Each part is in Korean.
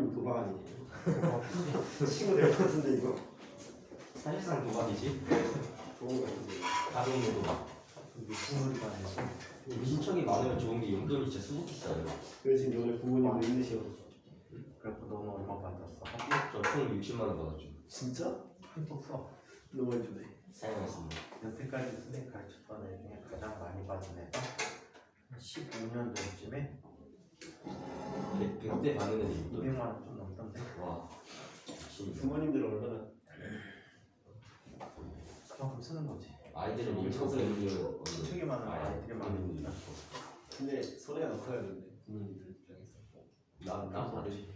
부모님 도박 아니에요? 친구 될 것 같은데 이거. 사실상 도박이지. 좋은 거 같은데. 가정의 도박. 부모님 안에서. 민척이 많으면 좋은 게 용돈이 진짜 수북히 싸요. 그래서 지금 오늘 부모님도 힘드셔. 그래갖고 너는 얼마 받았어? 저총 60만 원 받았죠. 진짜? 한턱 써. 너무 해주네. 사용했습니다. 여태까지 선생님 가르쳤던 애 중에 가장 많이 받은 애가 15년 전쯤에 100대 받는 애들 용돈. 200만 원 좀 넘던데. 와. 부모님들 얼마나 그만큼 쓰는 거지. 아이들은 민척을 해주는 친척이 많은 아이들이 많으니까. 근데 손해가 더 커야 되는데 부모님들 입장에서. 나 받으시.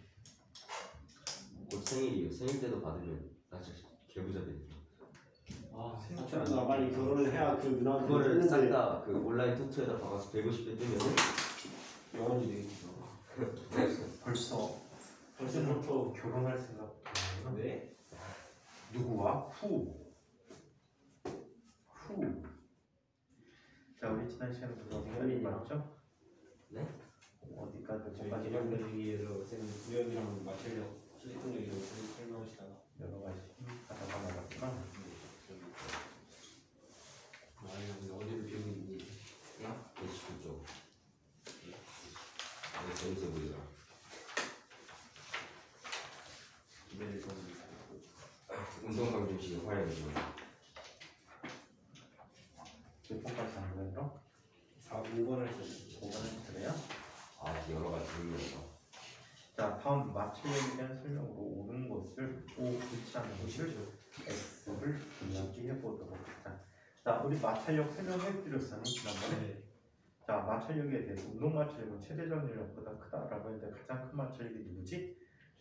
곧 생일이에요. 생일 때도 받으면 나 진짜 개부자 되니까. 아, 생각보다 빨리 결혼을 해야 그 누나한테 그거를 싹 다 그 온라인 토트에다 박아서 150배 뜨면은 영원히 되겠죠. 벌써부터 결혼할 생각. 네. 누구와? 자, 우리 지난 시간에 어디까지 봤죠? 네? 어디까지 저희 기념 얘기에서 쌤 구역이랑 마찰력, 수직성 얘기로 설명하시다가 여러 가지 하다가 나갔구나. 아니 어디를 비우는지. 야? 29쪽. 네, 재밌어 보이더라. 기대를 좀. 운동 강조식이 화려해지고. 몇 번까지 한 거예요? 5번을 했어요. 5번은 그래요? 아, 여러 가지 의미가. 자, 다음 마찰력에 대한 설명으로 옳은 것을 O, 그렇지 않은 것을 X를 이야기해 보도록 하자. 자, 우리 마찰력 설명해 드렸어요, 지난번에. 네. 자, 마찰력에 대해서 운동 마찰력은 최대 정지력보다 크다라고 했는데 가장 큰 마찰력이 누구지?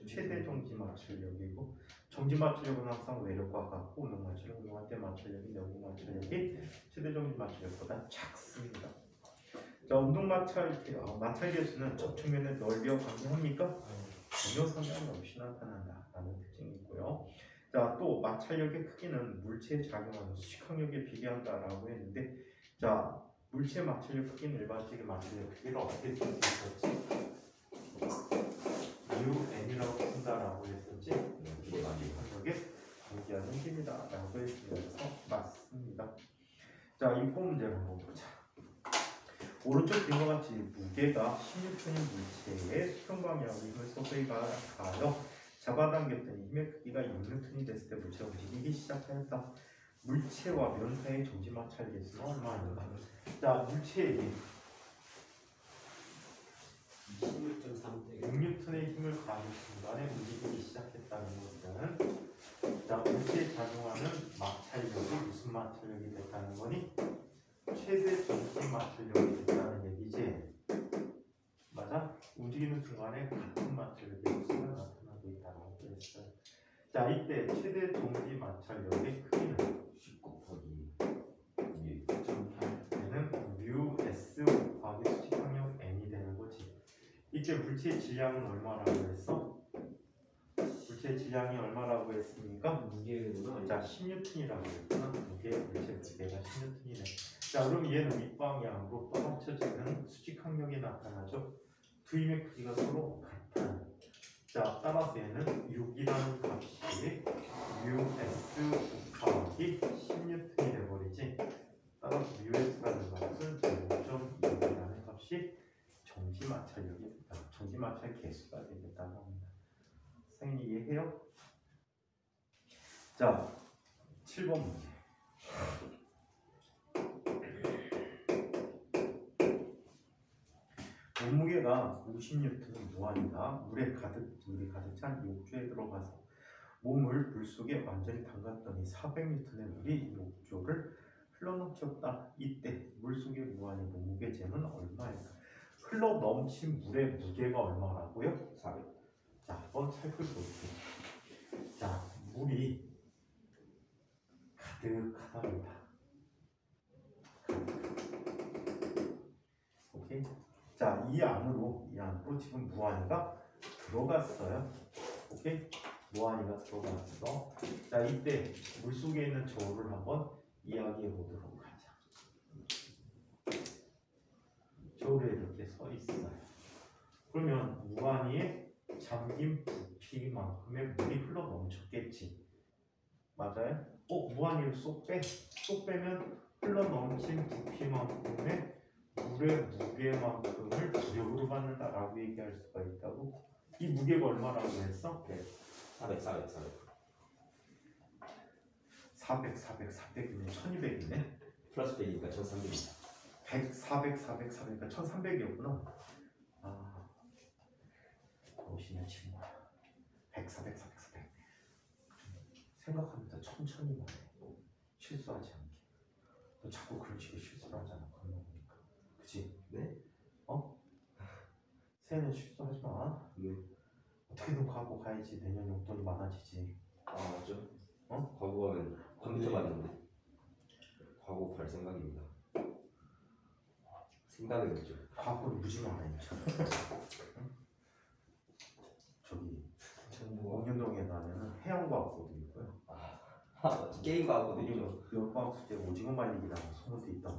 최대 정지 마찰력이고, 정지 마찰력은 항상 외력과 같고, 운동 마찰력, 운동할 때 마찰력이 운동 마찰력이 최대 정지 마찰력보다 작습니다. 자, 운동 마찰 개수는 접촉면의 넓이와 관계합니까? 전혀 상관 없이 나타난다라는 특징이 있고요. 자, 또 마찰력의 크기는 물체에 작용하는 수직항력에 비례한다라고 했는데, 자, 물체 마찰력 크기는 일반적인 마찰력 크기를 어떻게 쓸 수 있었지? UN이라고 쓴다라고 했었지? 수직항력에 관계하는 힘이다라고 했으면서 맞습니다. 자, 인포 문제를 한번 보자. 오른쪽 그림과 같이 무게가 16톤인 물체에 수평 방향으로 힘을 서서히 가하여 잡아당겼더니 힘의 크기가 6N이 됐을 때 물체가 움직이기 시작하였다. 물체와 면 사이의 정지 마찰 개수는 얼마인가? 자, 물체의 힘 16.3대. 6N의 힘을 가하는 순간에 움직이기 시작했다는 것은, 자, 물체에 작용하는 마찰력이 무슨 마찰력이 됐다는 거니? 최대 정지 마찰력이 됐다는 얘기지. 맞아? 움직이는 순간에 같은 마찰력의 개수가 나타나고 있다고 했어요. 자, 이때 최대 정지 마찰력의 크기는 10 곱하기 9.8 얘는 µS 곱하기 수직항력 n이 되는 거지. 이때 물체의 질량은 얼마라고 했어? 물체의 질량이 얼마라고 했습니까? 무게구나. 자, 10N이라고 했구나. 무게, 물체 무게가 10N이네. 자, 그럼 얘는 윗방향으로 떨어져지는 수직항력이 나타나죠. 두 힘의 크기가 서로 같아요. 자, 따라서 얘는 6이라는 값이 µS 곱하기 10N이 돼버리지. 따라서 µS라는 값은 0.6이라는 값이 정지 마찰력이 됐다. 정지 마찰 개수가 되겠다고 합니다. 선생님 이해해요? 자, 7번 문제. 몸무게가 50N은 무한이다. 물이 가득 찬 욕조에 들어가서 몸을 물 속에 완전히 담갔더니 400N의 물이 욕조를 흘러넘쳤다. 이때 물 속의 무한의 몸무게 잼은 얼마일까? 흘러넘친 물의 무게가 얼마라고요? 400. 자, 한번 살펴볼게요. 자, 물이 가득하답니다. 오케이. 자, 이 안으로 지금 무한이가 들어갔어요. 오케이. 무한이가 들어갔어. 자, 이때 물 속에 있는 저울을 한번 이야기해 보도록 하자. 저울에 이렇게 서 있어요. 그러면 무한이의 잠긴 부피만큼의 물이 흘러 넘쳤겠지. 맞아요? 무한히를 쏙 빼. 쏙 빼면 흘러 넘친 부피만큼의 물의 무게만큼을 부력으로 받는다라고 얘기할 수가 있다고. 이 무게가 얼마라고 했어? 400 400이면 1200이네. 플러스 100이니까 1300이다. 100, 400, 400, 1300이었구나. 아, 멋있는 친구야. 100, 400. 생각합니다. 천천히 말해. 실수하지 않게. 너 자꾸 그런 식의 실수를 하잖아. 그런 거 보니까. 그치? 네? 새해는 실수하지 마. 네. 어떻게든 과거 가야지. 내년 용돈이 많아지지. 아 맞죠? 과거 가면 컴퓨터 봤는데 과거 갈 생각입니다. 생각을 했죠. 과거는 무지가 많아요. 저기 옥년동에 가면은 해양과학고도 있고요. 게임 과거거든요. 역과학 숙제 오징어 말리기라는 소문도 있다고.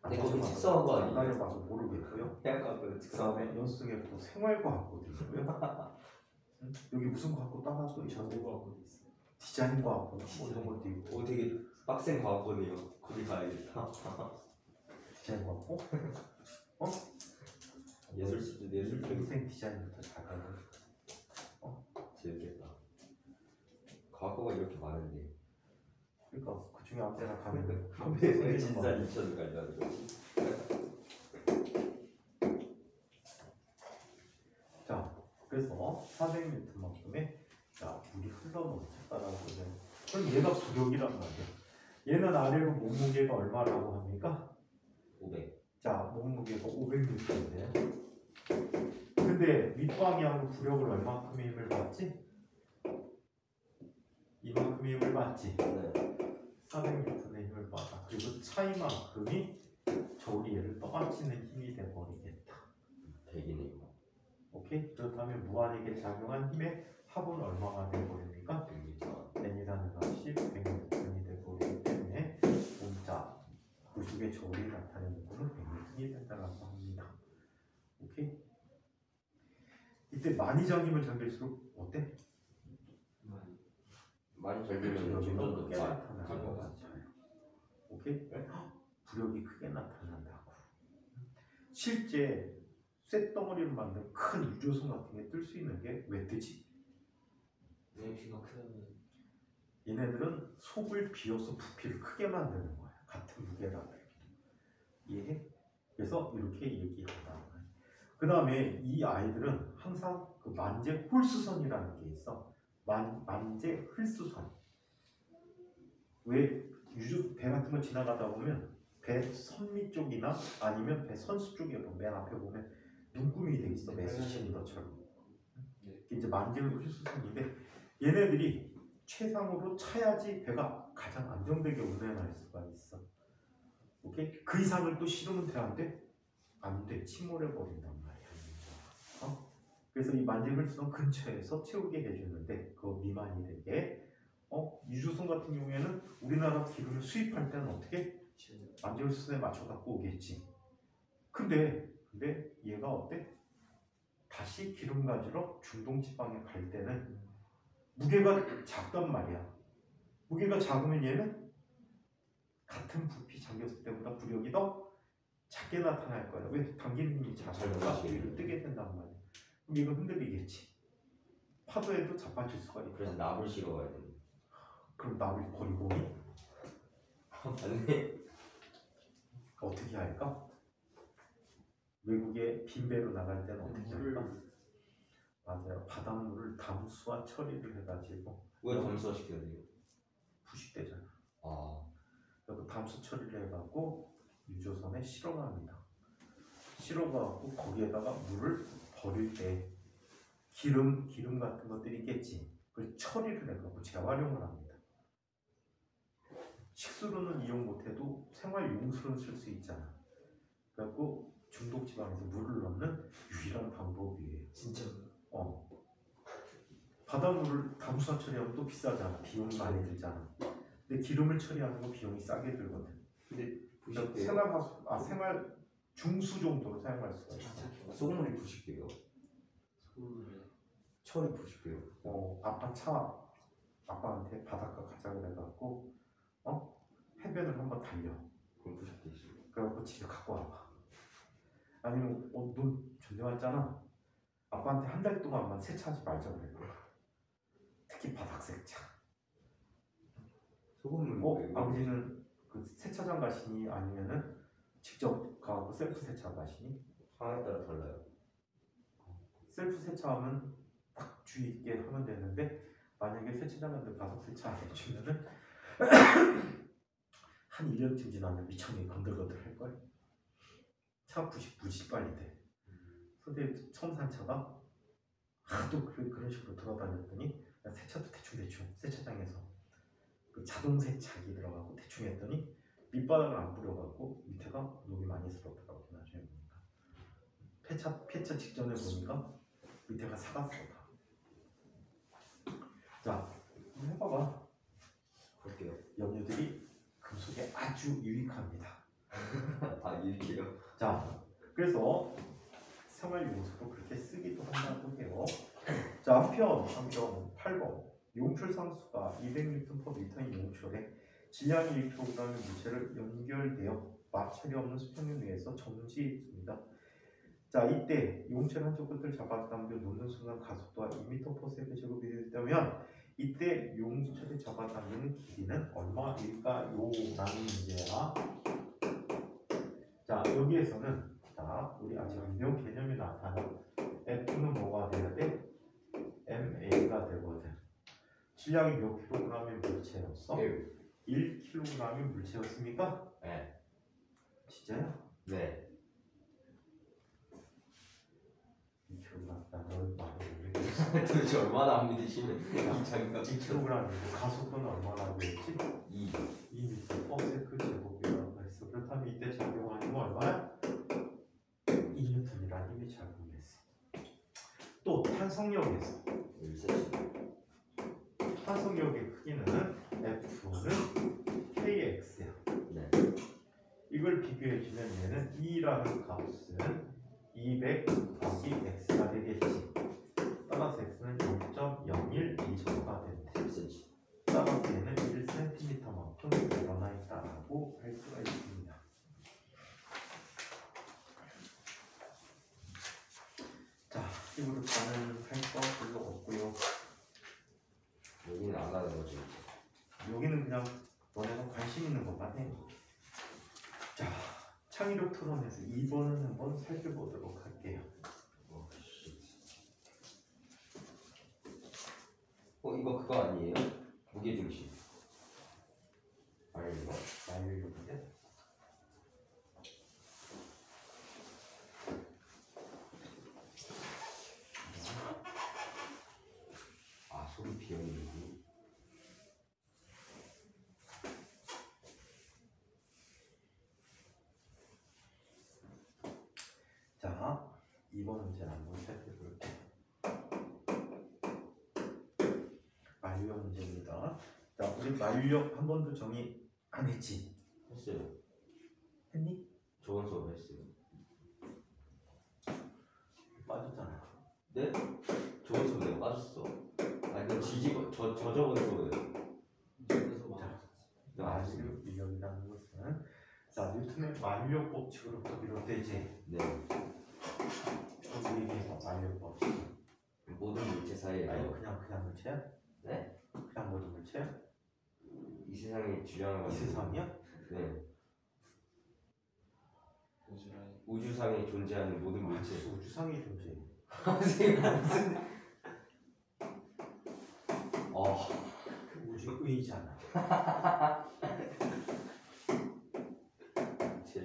근데 거기 특성화가 안 아니에요. 다녀봐서 모르겠고요. 해양 과거는 그 다음에 연수에 또 생활과학고도 있고요. 여기 무슨 과학고 따라서 정보과학고도 있어. 디자인 과학고 뭐 이런 것도 있고. 되게 빡센 과거네요. 거기 가야겠다. 디자인 과학고? 예술 인생 디자인부터 잘 가야 돼. 재밌겠다. 과거가 이렇게 많은데 그러니까 그 중에 아무 데나 가면 왜 진짜 인천을 가려는 거지? 자, 그래서 400N만큼의 물이 흘러 넘쳤다라고 그러면 그럼 얘가 부력이란 말이야. 얘는 아래로 몸무게가 얼마라고 합니까? 500. 자, 몸무게가 500N인데 근데 윗방향으로 부력을 얼마큼의 힘을 받지? 이만큼의 힘을 받지. 네. 400N의 힘을 받아. 그리고 차이만큼이 저울이 얘를 떠받치는 힘이 돼버리겠다. 100이네요. 오케이? 그렇다면 무한에게 작용한 힘의 합은 얼마가 돼버립니까? 100m. n이라는 값이 100N이 돼버리기 때문에 문자 구식의 저울이 나타내는 것은 100N이 된다고 합니다. 오케이? 이때 많이 잠기면 잠길수록 어때? 많이 절기면 부력이 점점 크게 더 나타나는 것 같아요. 오케이? 부력이 크게 나타난다고. 실제 쇳덩어리를 만든 큰 유조선 같은 게 뜰 수 있는 게 왜 뜨지? 내피가 크다면 얘네들은 속을 비워서 부피를 크게 만드는 거야. 같은 무게라도. 이해해? 그래서 이렇게 얘기한다. 그 다음에 이 아이들은 항상 그 만재 홀수선이라는 게 있어. 만재 홀수선. 왜 배 같은 거 지나가다 보면 배 선미 쪽이나 아니면 배 선수 쪽에 맨 앞에 보면 눈구멍이 돼 있어. 메스시리더처럼. 이제 만재 홀수선인데 얘네들이 최상으로 차야지 배가 가장 안정되게 운행할 수가 있어. 오케이? 그 이상을 또 실으면 돼, 안 돼? 안 돼. 침몰해 버린단 말이야. 그래서 이 만재물선 근처에서 채우게 해주는데 그거 미만이 되게. 유조선 같은 경우에는 우리나라 기름을 수입할 때는 어떻게? 만재물선에 맞춰 갖고 오겠지. 근데 얘가 어때? 다시 기름 가지러 중동 지방에 갈 때는 무게가 작단 말이야. 무게가 작으면 얘는 같은 부피 잠겼을 때보다 부력이 더 작게 나타날 거야. 왜? 당기는 힘이 작으니까 위로 뜨게 된단 말이야. 그럼 이거 흔들리겠지. 파도에도 자빠질 수가 있다. 그래서 납을 실어가야 돼. 그럼 납을 버리고 맞네. 어떻게 할까? 외국에 빈배로 나갈 때는 어떻게 할까? 맞아요. 바닷물을 담수와 처리를 해가지고 왜 담수화 시켜야 돼요? 부식되잖아. 그리고 담수 처리를 해갖고 유조선에 실어갑니다. 실어가갖고 거기에다가 물을 버릴 때 기름 같은 것들이 있겠지. 그걸 처리를 해갖고 재활용을 합니다. 식수로는 이용 못해도 생활용수로는 쓸 수 있잖아. 그래갖고 중독 지방에서 물을 넣는 유일한 방법이에요. 진짜 바닷물을 담수화 처리하면 또 비싸잖아. 비용이 많이 들잖아. 근데 기름을 처리하는 거 비용이 싸게 들거든. 근데 그러니까 생활 중수 정도로 사용할 수가 있어. 소금물이 부식돼요. 소금을 1290배요. 아빠한테 바닷가 가자 그래갖고 해변을 한번 달려. 그럼 90배 있어요. 그래갖고 집에 갖고 와봐. 아니면 넌 전대 왔잖아. 아빠한테 한 달 동안만 세차하지 말자 그래. 특히 바닥 세차. 소금물 아버지는 그 세차장 가시니 아니면은 직접 가고 셀프 세차 가시니? 상황에 따라 달라요. 셀프 세차하면 딱 주의 있게 하면 되는데 만약에 세차장 가서 바닥 세차 안 해주면은 한 1년쯤 지나면 미창이 건들건들 할걸? 차 부시 빨리 돼. 근데 처음 산 차가 하도 그런 식으로 돌아다녔더니 세차도 대충 세차장에서 그 자동 세차기 들어가고 대충 했더니 밑바닥을 안 뿌려갖고 밑에가 녹이 많이 슬었더라고. 나중에 보니까 폐차 직전에 보니까 밑에가 사갔어 다. 자, 한번 해봐봐. 볼게요. 염료들이 금속에 아주 유익합니다. 다 이렇게요. 자, 그래서 생활용수로 그렇게 쓰기도 한다고 해요. 자, 한편 8번 용출 상수가 200N/m인 용출에 질량이 1kg의 물체를 연결되어 마찰이 없는 수평면 위에서 정지입니다. 자, 이때 용출 한쪽 끝을 잡아 당겨 놓는 순간 가속도가 2m/s 제곱이 됐다면 이때 용출을 잡아 당기는 길이는 얼마일까요? 라는 문제야. 자, 여기에서는 우리 아직 안 배운 개념이 나타나. F는 뭐가 돼야 돼? MA가 되거든. 질량이 몇 킬로그램의 물체였어? 1kg의 물체였습니까? 네. 진짜야? 네. 2kg. 나는 말을 왜 도대체 얼마나 안 믿으시는 이 자기가 2kg이고 가속도는 얼마라고 했지? 2m/s 제곱이라고 했어. 그렇다면 이때 작용하는 건 얼마야? 2N이라는 힘이 작용했어. 또 탄성력에서 탄성력의 크기는 F는 KX야. 네. 이걸 비교해주면 얘는 E라는 값은 200 더하기 X가 되겠지. 따라서 X는 0.012가 된대. 10cm. 따라서 얘는 1cm만큼 일어나 있다라고 할 수가 있습니다. 자, 이거로 다는 할 거 별로 없고요. 여기는 안 하는 거지. 여기는 그냥 너네가 관심 있는 것만 해. 자, 창의력 토론에서 2번을 한번 살펴보도록 할게요. 이거 그거 아니에요? 무게중심. 아니 이거 마일력인데? 속이 비어있는. 자, 2번 문제를 한번 살펴볼게요. 마일력 문제입니다. 자, 우리 마일력 한 번도 정의 안 했지? 했어요. 했니? 좋은 수업 했어요. 빠졌잖아. 네? 좋은 수업 내가 빠졌어. 아니 그 지지고 저번 수업에. 마일력이라는 것은 자, 뉴턴의 마일력 법칙으로부터 비롯되지. 네. 그 얘기해서 마일력 법칙. 모든 물체 사이에. 아니 그냥 물체야? 네? 그냥 모든 물체야? 이 세상에 주장하는. 이 세상이야? 네. 우주상에 존재하는 모든 물체. 우주상의 존재. 선생님 무슨? 그 우주의잖아. 제.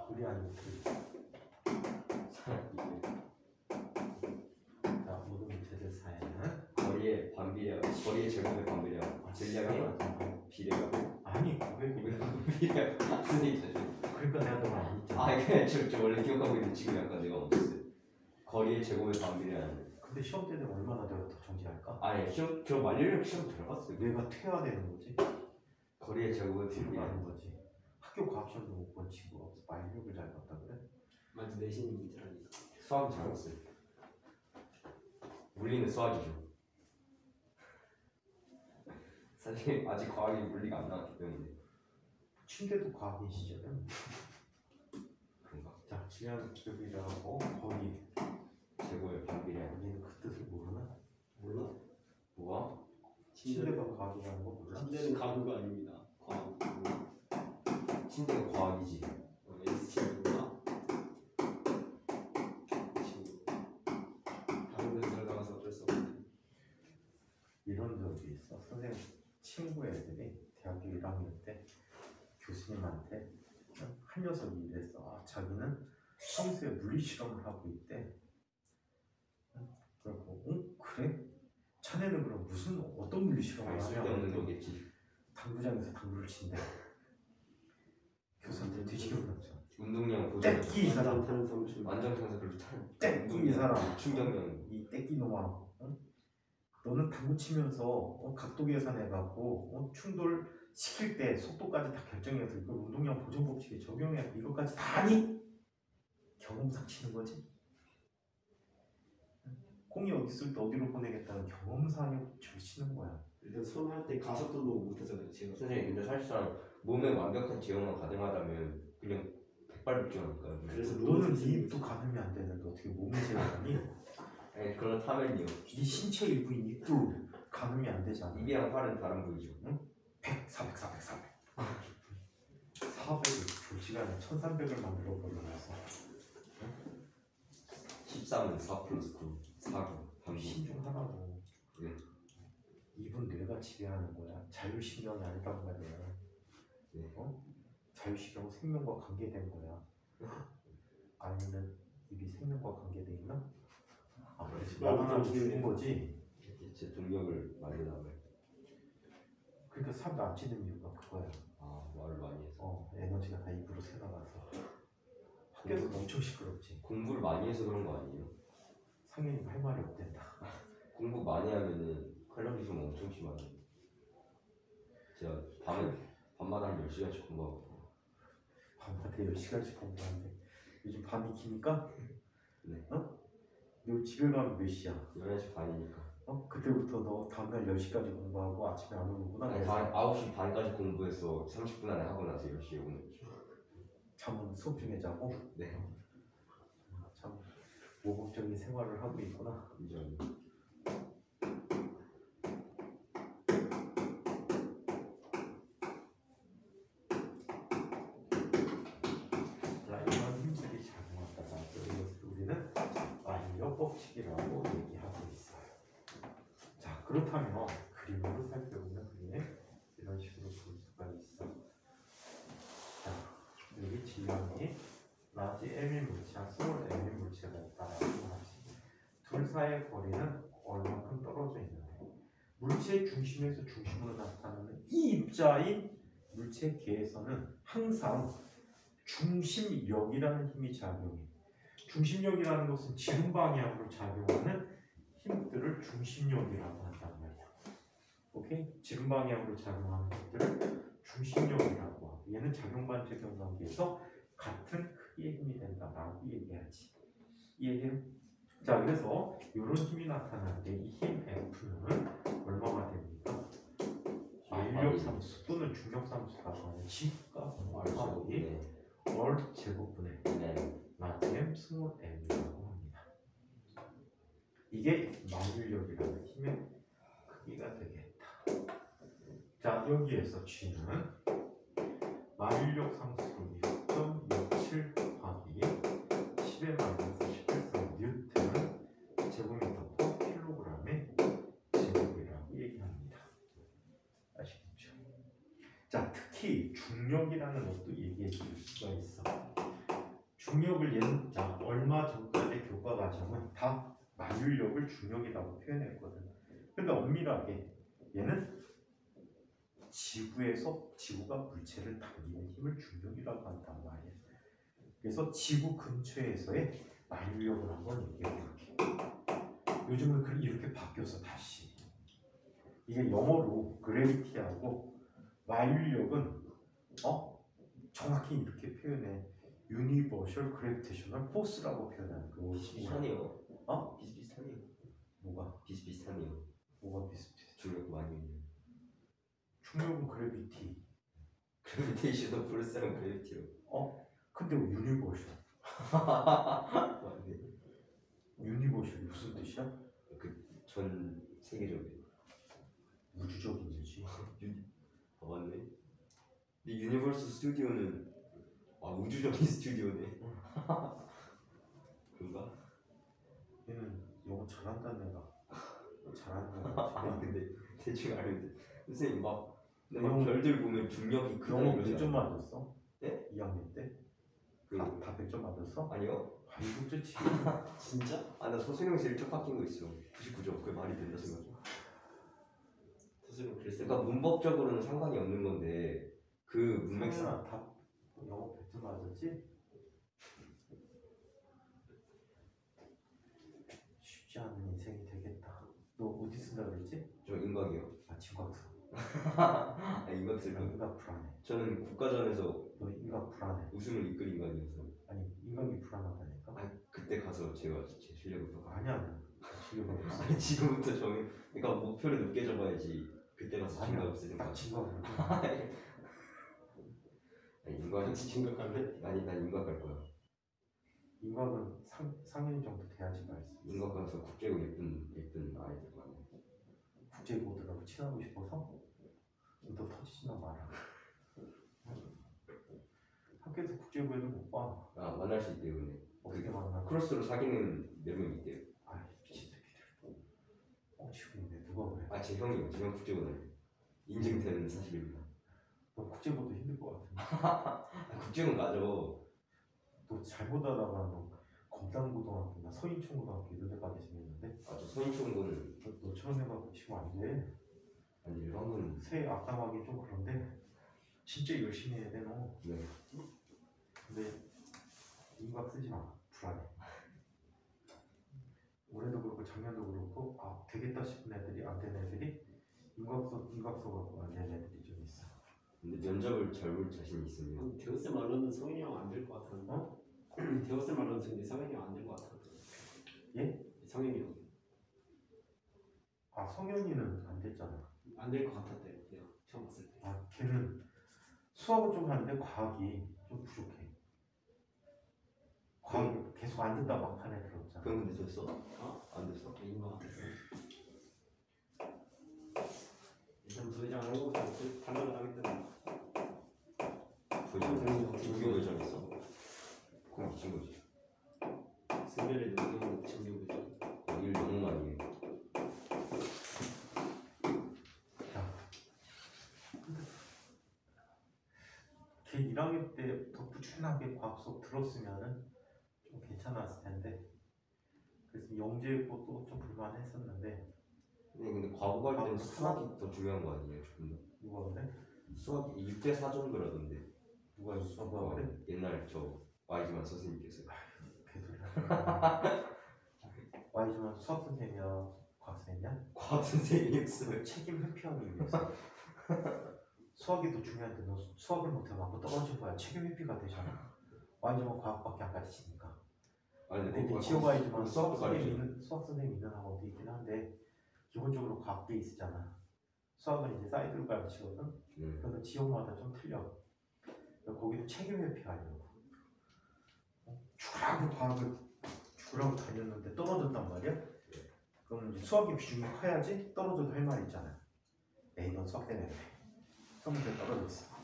우리 아니고 그. 자, 모든 물체들 사이에는 거리의 반비례, 거리의 제곱의 반비례, 질량의 비례가. 아니 왜 비례. 선생님 자주. 그러니까 내가 너무 안 했잖아. 그냥 저 원래 기억하고 있는데 지금 약간 내가 멈췄어요. 거리의 제곱의 반비례하는. 근데 시험 때는 얼마나 내가 더 정지할까? 아니 시험 저 만료력 시험 잘 봤어요. 내가 퇴화되는 거지. 거리의 제곱의 뒤로 반비례. 가는 거지. 학교 과학시험도 못 본 친구가 없어. 만일력을 잘 봤다 그래? 완전 내신 문제라니까. 수학이 잘했어요. 물리는 수학이죠. 사실 아직 과학이 물리가 안 나왔기 때문에 침대도 과학인 시절에. 그런가? 자, 질량 기억이라고 거의 최고의 반비례. 얘는 그 뜻을 모르나? 몰라? 뭐가? 침대가 과학이라는 거 몰라? 침대는 가구가 아닙니다. 과학. 침대가 과학이지. S 친구가 친구. 다른 데서 살다 가서 어쩔 수 없네. 이런 적이 있어. 선생님 친구 애들이 대학교 1학년 때 교수님한테 한 녀석이 이랬어. 아, 자기는 평소에 물리 실험을 하고 있대. 그리고 그래? 자네는 그럼 무슨 어떤 물리 실험을 쓸데없는 하냐고. 거겠지. 당구장에서 당구를 친대. 교수한테 뒤지게 불렀죠. 운동량 보자. 떼끼 이 사람. 타는 사무실. 완전 평소 별로 타는. 떼끼 이 사람. 충격량. 이 떼끼 놈아. 너는 당구 치면서 각도 계산해갖고 충돌 시킬 때 속도까지 다 결정해서 이걸 운동량 보존 법칙에 적용해 이것까지 다 아니? 경험상 치는 거지. 공이 어디 있을 때 어디로 보내겠다는 경험상에 치는 거야. 일단 손할 때 가속도도 못하잖아요. 제가. 선생님 근데 사실상 몸에 완벽한 제어만 가능하다면 그냥 백발백중하니까요. 그래서 너는 네 입도 가늠이 안 되는데 어떻게 몸을 제어하니? 아니 그렇다면요. 네 신체 일부인 입도 가늠이 안 되잖아. 입이랑 팔은 다른 부위죠. 100, 400, 400, 400. 400을 조시간에 1300을 만들어 버려서 13은 4 플러스 9 4고 반복. 신중하라고. 네. 입은 뇌가 지배하는 거야. 자율신경이 아니란 말이야. 네. 자율신경은 생명과 관계된 거야. 아니면 입이 생명과 관계돼 있나? 아, 그렇지. 나만 죽은 거지. 제 동력을 많이 나와요. 그러니까 사람도 안 치는 이유가 그거야. 아 말을 많이 해서. 에너지가 다 입으로 새나가서. 학교에서 엄청 시끄럽지. 공부를 많이 해서 그런 거 아니에요? 상현이 할 말이 없댄다. 공부 많이 하면은 칼로리 소모 엄청 심하죠. 제가 밤마다 한 10시간씩 공부하고. 밤마다 10시간씩 공부하는데 요즘 밤이 기니까? 네. 너 집에 가면 몇 시야? 11시 반이니까. 그때부터 너 다음날 10시까지 공부하고 아침에 안 오는구나. 아니, 9시 반까지 공부해서 30분 안에 하고 나서 10시에 오는 거죠. 잠은 수업 중에 자고? 네. 참 모범적인 생활을 하고 있구나. 이전. 자, 이런 힘들이 작용한다. 이것을 우리는 만일력 법칙이라고 얘기하고 있어요. 자, 그렇다면 그림으로 살펴보면 그림에 이런 식으로 볼 수가 있어. 자, 여기 질량이 라지 M인 물체와 스몰 M인 물체가 있다라고 하지. 둘 사이의 거리는 얼마큼 떨어져 있는데 물체의 중심에서 중심으로 나타나는 이 입자인 물체 계에서는 항상 중심력이라는 힘이 작용해. 중심력이라는 것은 지름 방향으로 작용하는 힘들을 중심력이라고 한단 말이야. 오케이? 지름 방향으로 작용하는 힘들을 중심력이라고 하고 얘는 작용 반작용 관계에서 같은 크기의 힘이 된다라고 얘기하지. 이해해요? 자, 그래서 이런 힘이 나타날 때 이 힘 F는 얼마가 됩니까? 만력 함수 또는 중력 함수가 하는 G가 얼마이 월 제곱분의 라지 M 스몰 M이라고 합니다. 이게 만일력이라는 힘의 크기가 되겠다. 자, 여기에서 G는 만일력 상수로 6.67 곱하기 10의 마이너스 18성 뉴턴 제곱미터 퍼 킬로그램의 제곱이라고 얘기합니다. 아시겠죠? 자, 특히 중력이라는 것도 얘기해 줄 수가 있어. 중력을 얘는 자, 얼마 전까지 교과 과정은 다 만율력을 중력이라고 표현했거든. 근데 엄밀하게 얘는 지구에서 지구가 물체를 당기는 힘을 중력이라고 한단 말이야. 그래서 지구 근처에서의 만율력을 한번 얘기해 볼게. 요즘은 이렇게 바뀌어서 다시 이게 영어로 그래비티하고 만율력은 정확히 이렇게 표현해. Universal Gravitational Force라고 표현하는 거. 비슷비슷하네요. 어? 비슷비슷하네요. 뭐가? 비슷비슷하네요. 뭐가 비슷비슷해? 중력 많이 있는. 중력은 그래비티. 그래비테이션은 플러스랑 그래비티로. 근데 왜 유니버셜? 맞네. 유니버셜이 무슨 뜻이야? 전 세계적인. 우주적인 뜻이. 맞네. 근데 유니버스 스튜디오는 우주적인 스튜디오네. 그런가? 얘는 영어 잘한다는 애가. 잘하는 애가. 아니 근데 대충 알는데 선생님 막 영어- 별들 보면 중력이 크다 영어 이러지 100점 않아요? 맞았어? 네? 2학년 때? 그 다 100점 맞았어? 아니요. 이거 좋지. 진짜? 나 서술형 제일 첫 바뀐 거 있어. 99점. 그게 말이 된다 생각해. 스스로 글쎄. 그러니까 문법적으로는 상관이 없는 건데 그 문맥상 상현아 다 영어 100점 맞았지? 쉽지 않은 인생이 되겠다. 너 어디 쓴다 그랬지? 저 인각이요. 진곽사. 인각 쓸 너 거. 인각 불안해. 저는 국가전에서 너 인각 불안해. 우승을 이끌 인간이어서 아니 인각이 불안하다니까? 그때 가서 제가 제 실력을 더 아니야. 지금 없어. 아니 지금부터 그러니까 목표를 높게 잡아야지 그때 가서 아니야. 진각 없을 딱 생각. 진곽을. 아니 인각 같이 진각할래? 아니 난 인각 갈 거야. 인곽은 상현 정도 돼야지 갈 수 있어. 인각 가서 국제고 예쁜 아이들 만나. 국제고들하고 친하고 싶어서 너 터지지나 마라. 학교에서 국제고에도 못 봐. 만날 수 있대요 근데. 어떻게 만나? 크로스로 사귀는 몇 명 있대요. 아 미친 새끼들. 뻥치고 있네. 누가 그래? 제 형이요. 제 형 국제고 다녀요. 인증되는 사실입니다. 너 국제고도 힘들 것 같은데. 국제는 가죠. 너 잘못하다가 너 검단고등학교나 서인초고등학교 이런 데 가게 생겼는데 저 소인총고는 너처럼 해갖고 치면 안 돼. 아니 일반고는 새 악담하기 좀 그런데 진짜 열심히 해야 돼 너. 네. 근데 인각 쓰지 마. 불안해. 올해도 그렇고 작년도 그렇고 되겠다 싶은 애들이 안 되는 애들이 인각서 갖고 안 되는 애들이 좀 있어. 근데 면접을 잘 볼 자신 있으면 대우쌤 말로는 성현이 형 안 될 것 같은데. 대우쌤 말로는 근데 성현이 형 안 될 것 같은데. 예? 성현이 형. 성현이는 안 됐잖아. 안 될 것 같았대. 내가 처음 봤을 때. 걔는 수학을 좀 하는데 과학이 좀 부족해. 과학 계속 안 된다 막판에 들었잖아. 그런 건 됐어? 안 됐어? 아닌 것 같았어. 일단 부회장 하고 탈락을 하겠다는. 조교 회장 있어. 그럼 미친 거지. 승배를 넘기고 정규 부회장. 일 너무 많이 해. 걔 1학년 때부터 꾸준하게 과학 수업 들었으면은 좀 괜찮았을 텐데. 그래서 영재고도 좀 불만했었는데. 근데 과거 갈 때는 수학이 더 중요한 거 아니에요? 조금 더. 누가 그래? 수학이 6대 4 정도라던데. 누가 그래? 옛날 저 와이즈만 선생님께서. 개소리야. 와이즈만 수학 선생님이야, 과학 선생님이야? 과학 선생님이었어요. 책임 회피하기 위해서. 수학이 더 중요한데 너 수학을 못해갖고 떨어진 거야. 책임 회피가 되잖아. 와이즈만 과학밖에 안 가르치니까. 근데 지역 와이즈만 수학 선생님 있는 학원도 있긴 한데 기본적으로 과학계 있잖아. 수학은 이제 사이드로 가르치거든. 그래서 지역마다 좀 틀려. 거기도 책임 회피하려고. 죽으라고 과학을 죽으라고 다녔는데 떨어졌단 말이야. 그럼 이제 수학의 비중이 커야지 떨어져도 할 말 있잖아. 에이 넌 수학 때문에 수학문제 떨어졌어.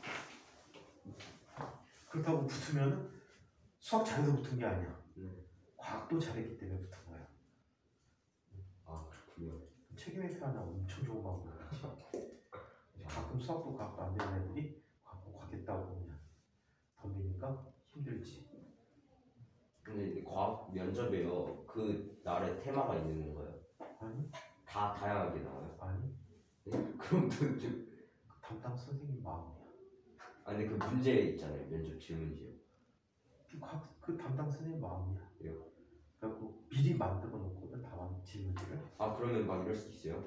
그렇다고 붙으면은 수학 잘해서 붙은 게 아니야. 과학도 잘했기 때문에 붙은 거야. 그렇군요. 책임 회피하는 엄청 좋은 방법이지. 가끔 수학도 과학도 안 되는 애들이 과학도 가겠다고 그냥 덤비니까 힘들지. 근데 과학 면접에요. 그 날에 테마가 있는 건가요? 아니? 다 다양하게 나와요? 아니? 그럼 또 좀. 담당 선생님 마음이야. 근데 그 문제 있잖아요. 면접 질문지요. 그 담당 선생님 마음이야. 왜요? 그래갖고 미리 만들어 놓거든 답안 질문지를. 그러면 막 이럴 수 있어요?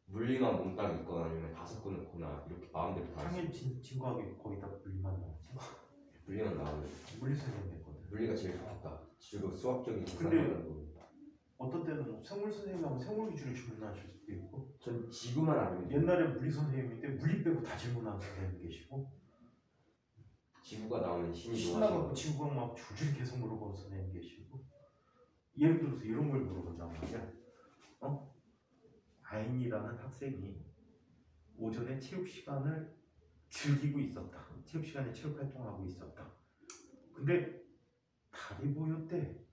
물리만 몽땅 있거나 아니면 다 섞어놓거나 이렇게 마음대로 다. 당연히 진과하게 거기다 물만 넣었지. 물리만 나오면 물리 선생님 됐거든. 물리가 제일 좋겠다. 그리고 수학적인 근데- 계산하는 거. 어떤 때는 뭐 생물 선생님하고 생물 위주로 질문하실 수도 있고 전 지구만 알면 돼요. 옛날에 물리 선생님인데 물리 빼고 다 질문하는 선생님 계시고 지구가 나오면 신이 신나갖고 좋아하시고 지구가 막 줄줄이 계속 물어보는 선생님 계시고 예를 들어서 이런 걸 물어본단 말이야. 아인이라는 학생이 오전에 체육 시간을 즐기고 있었다. 체육 시간에 체육 활동하고 있었다. 근데 달이 보였대.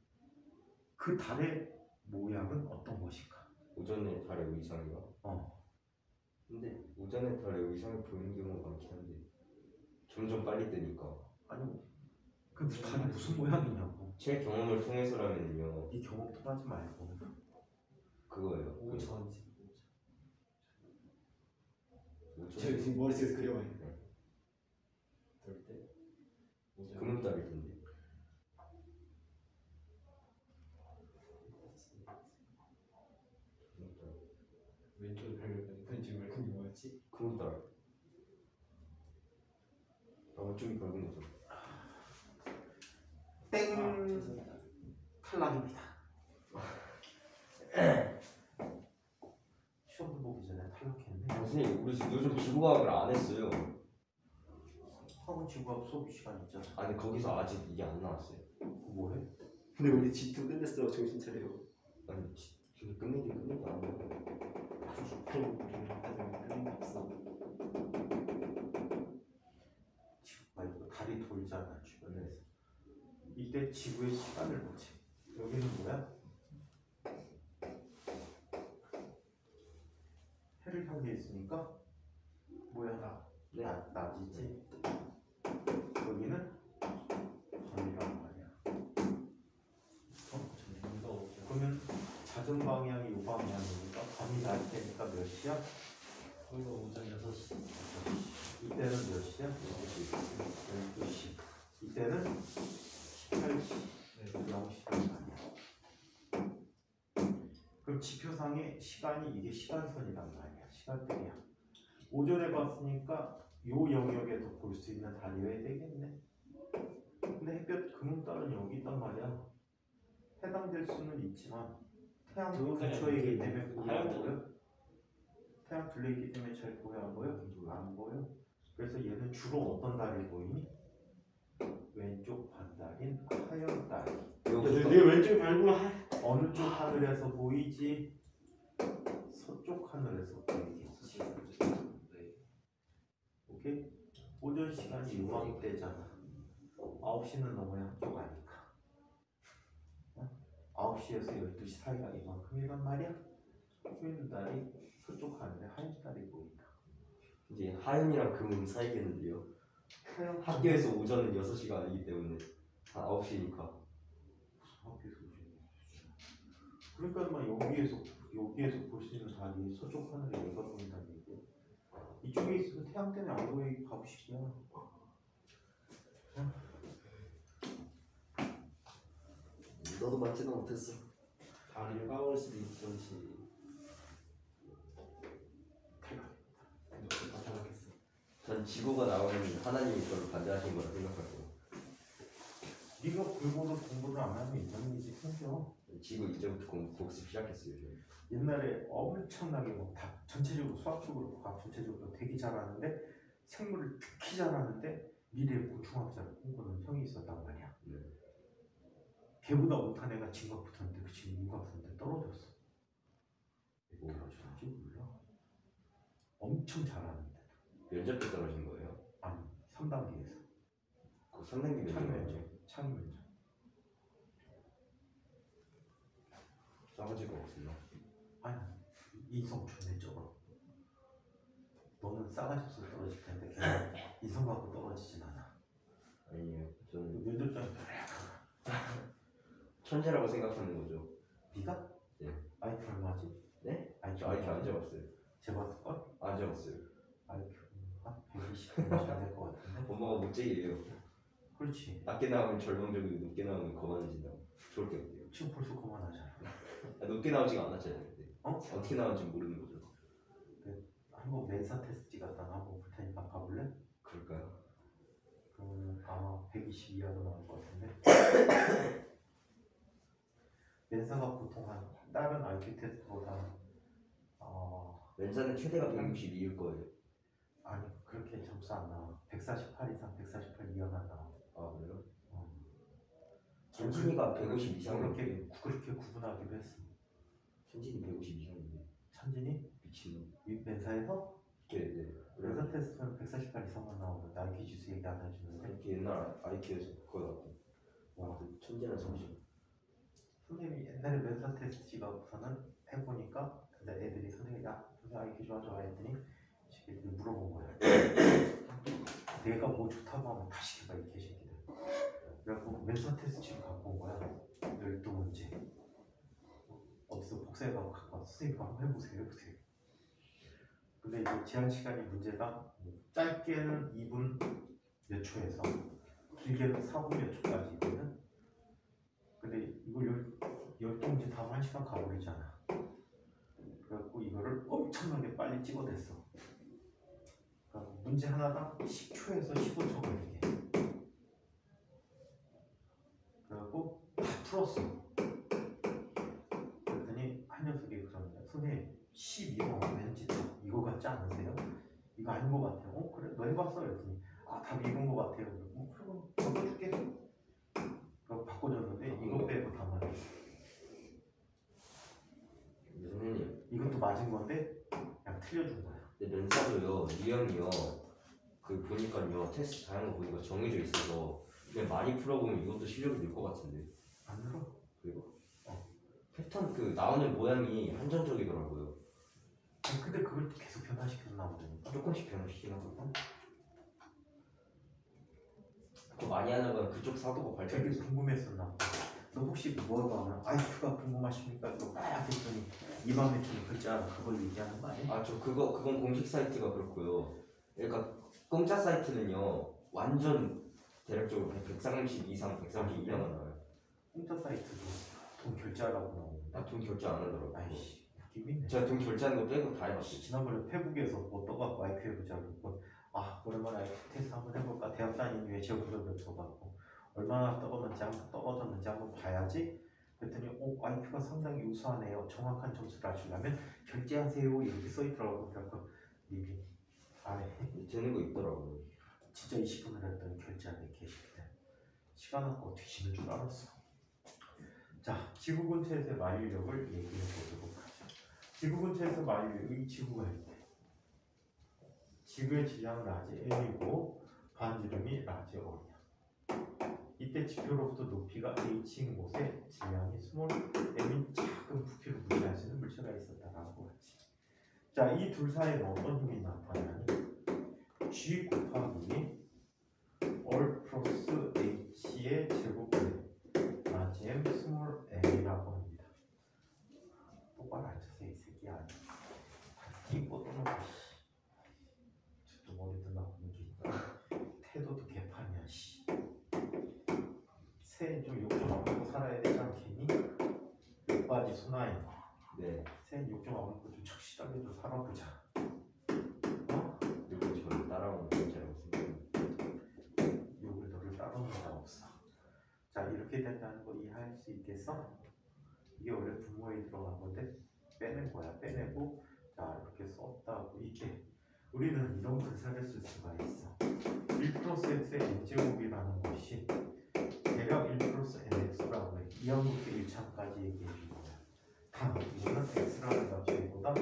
그 달의 모양은 어떤 것인가? 오전에 달의 의상이가. 근데 오전에 달의 의상이 보이는 경우가 많긴 한데 점점 빨리 뜨니까. 아니 그 달이 무슨 모양이냐고. 제 경험을 통해서라면요 이 경험 통하지 말고 그거예요. 오전. 오전 제가 지금 머릿속에서 그려봐요. 그럴 때 오전. 금음달일 텐데. 왼쪽에 별걸 왼쪽에 왜 그린 거였지? 금음달. 왼쪽이 밝은 거죠. 땡 죄송합니다. 탈락입니다. 시험도 보기 전에 탈락했네. 선생님 우리 요즘 지구과학을 안 했어요. 학원 지구학 수업 시간 있잖아. 아니 거기서 아직 이게 안 나왔어요. 뭐해? 근데 우리 G2 끝냈어. 정신 차려. 아니 지금 끝내긴 안 해요. 그럼 우리는 아직 끝낸 게 없어. 지구가 있고 달이 돌잖아 주변에서. 이때 지구의 시간을 보지. 여기는 뭐야? 해를 향해 있으니까 뭐야? 낮이지. 여기는 밤이란 말이야. 이거 없죠. 그러면 자전 방향이 요 방향이니까 밤이 날 때니까 몇 시야? 거기가 오전 6시. 이때는 몇 시야? 12시. 이때는 18시. 네. 0시간 아니야. 그럼 지표상의 시간이 이게 시간선이란 말이야. 시간대야. 오전에 봤으니까 요 영역에서 볼 수 있는 달이어야 되겠네. 근데 햇볕 금음달은 여기 있단 말이야. 해당될 수는 있지만 태양 근처이기 때문에 보여 안 보여? 태양 둘레 있기 때문에 잘 보여 안 보여? 안 보여. 그래서 얘는 주로 어떤 달이 보이니? 왼쪽 반달인 하얀 달이. 내 왼쪽에 밟으면 어느 쪽 하늘에서 보이지? 서쪽 하늘에서 보이겠지. 오케이? 오전 시간이 유망때잖아. 9시는 넘어야 한쪽 아니까. 9시에서 12시 사이가 이만큼이란 말이야. 보이는 달이 서쪽 하늘에 하얀 달이 보인다. 이제 하윤이랑 금음 사이겠는데요. 하얀 학교에서 오전은 6시가 아니기 때문에 한 9시니까. 학교에서 오지. 그러니까 막 여기에서 볼 수 있는 달이 서쪽 하늘에 얘가 보인다는 얘기야. 이쪽에 있으면 태양 때문에 안 보이기 바보식이야. 너도 맞지는 못했어. 다리를 까볼 수도 있었지. 탈락했어. 전 지구가 나오면 하나님이 그걸 반대하신 거라 생각하고. 네가 골고루 공부를 안 하면 이런 일이 생겨. 지구 이제부터 복습 시작했어요. 저는. 옛날에 엄청나게 뭐다 전체적으로 수학적으로 과학 전체적으로 되게 잘하는데 생물을 특히 잘하는데 미래 고등학자를 꿈꾸는 형이 있었단 말이야. 네. 걔보다 못한 애가 진각 붙었는데 그 친구 인각 붙었는데 떨어졌어. 왜 뭐. 떨어졌는지 몰라. 엄청 잘하는데. 면접 때 떨어진 거예요? 아니 3단계에서 그 3단계 창의 면접 면접. 창의 면접. 싸가지가 없었나? 아니 인성 존내 쩔어. 너는 싸가지 없어서 떨어질 텐데 걔는 인성 갖고 떨어지진 않아. 아니에요. 저는 면접장에 천재라고 생각하는 거죠. 네가? 네. IQ 얼마지? 네? IQ 저 아직 안 적었어요. 재봤을걸? 안 적었어요. IQ 한 120 정도 될것 같은데? 엄마가 못쟁이에요. 그렇지. 낮게 나오면 절망적이고 높게 나오면 거만해진다. 좋을 게 없대요. 지금 벌써 그만하잖아. 높게 나오지가 않았잖아요. 그때. 어? 어떻게 나올지 모르는 거죠. 한번 멘사 테스트 갖다 놔보고 볼 테니까 봐볼래? 그럴까요? 그러면 아마 120 이하도 나올 것 같은데 멘사가 보통 한 다른 IQ 테스트보다 멘사는 최대가 162일 거예요. 아니 그렇게 점수 안 나와. 148 이상 148 이하만 나와. 아 그래요? 천진이가 150 이상으로 그렇게 구분하기로 했어. 천진이 150 이상인데 천진이 미친놈. 멘사에서 네. 멘사 테스트는 148 이상만 나오는데 IQ 지수 얘기 안 해주는데 이렇게 옛날 IQ에서 그거 나왔고. 와, 그 천재는 성실. 선생님이 옛날에 멘사 테스트 지가고서는 해보니까 근데 애들이 선생님이 야 선생님 IQ 좋아 했더니 애들이 물어본 거야. 내가 뭐 좋다고 하면 다 시켜봐 이 개새끼들. 그래갖고 멘사 테스트 지금 갖고 온 거야. 12문제. 어디서 복사해가지고 갖고 와서 선생님 한번 해보세요. 근데 이제 제한 시간이 문제가 짧게는 2분 몇 초에서 길게는 4분 몇 초까지 있거든. 근데 이걸 10문제 다 하면 1시간 가버리잖아. 그래갖고 이거를 엄청나게 빨리 찍어댔어. 그러니까 문제 하나당 10초에서 15초 걸리게. 그래갖고 다 풀었어. 그랬더니 한 녀석이 그러는데 선생님 12번 왠지 이거 같지 않으세요? 이거 아닌 것 같아요. 그래 너 해봤어? 그랬더니 답 이건 것 같아요. 그럼 적어줄게. 그럼 바꿔줬는데 이거 빼고 다 맞았어. 선생님. 이것도 맞은 건데 그냥 틀려준 거야. 근데 멘사도요 유형이요. 그 보니까요 테스트 다양한 거 보니까 정해져 있어서 그냥 많이 풀어보면 이것도 실력이 늘 것 같은데. 안 늘어? 그리고 패턴 그 나오는 모양이 한정적이더라고요. 근데 그걸 또 계속 변화시켜서 나오더니까. 조금씩 변화시키긴 하거든. 더 많이 하는 건 그쪽 사도가 되게 발전해서. 궁금했었나 보다. 너 혹시 뭐라고 하면 IQ가 궁금하십니까? 또 딱 했더니 이맘에 좀 글자 그걸 얘기하는 거 아니야? 그건 공식 사이트가 그렇고요. 그러니까 공짜 사이트는요 완전 대략적으로 130 이상, 130 이하만 나와요. 공짜 사이트도 돈 결제하라고 나오는데. 돈 결제 안 하더라고요. 아이씨 웃기고 있네. 제가 돈 결제하는 거 빼고 다 해봤어요. 지난번에 페북에서 뭐 떠갖고 IQ 해보자 그러고 오랜만에 IQ 테스트 한번 해볼까. 대학 다닌 후에 제고를 여쭤갖고 얼마나 떨어졌는지 한번 봐야지. 그랬더니 IQ가 상당히 우수하네요. 정확한 점수를 아시려면 결제하세요 이렇게 써있더라고요. 그래서 님이 안에 되는 거 있더라고요. 진짜 20분을 했더니 결제하네 개새끼들. 시간 아까워 뒤지는 줄 알았어. 자, 지구 근처에서의 만유력을 얘기해 보도록 하죠. 지구 근처에서 만유력이 지구가 있대. 지구의 질량은 라지 M이고 반지름이 라지 R이야. 이때 지표로부터 높이가 H인 곳에 질량이 스몰 m인 작은 부피를 무시할 수 있는 물체가 있었다라고 하지. 자, 이 둘 사이에는 어떤 힘이 나타나니? G 곱하기 R 플러스 H의 제곱분의 라지 M 스몰 m이라고 합니다. 똑바로 앉으세요 이 새끼야. 끼고 떠는 저도 머리도 나오는 게 태도도 개판이야 씨. 새해 좀 욕 좀 안 먹고 살아야 되지 않겠니? 욕바지 소나이. 네. 새해 욕 좀 안 먹고 좀 착실하게 좀 살아보자. 그리고 저를 따라오는 문제라고 생각해요. 욕을 너를 따라오는 자 없어. 자, 이렇게 된다는 거 이해할 수 있겠어? 이게 원래 분모에 들어간 건데 빼낸 거야. 빼내고 자 이렇게 썼다고. 이게 우리는 이런 분석을 쓸 수가 있어. 1 플러스 x의 n제곱이라는 것이 대략 1 플러스 nx라고 해. 2항부터 1차까지 얘기해 준 거야. 단 이거는 x라는 값보다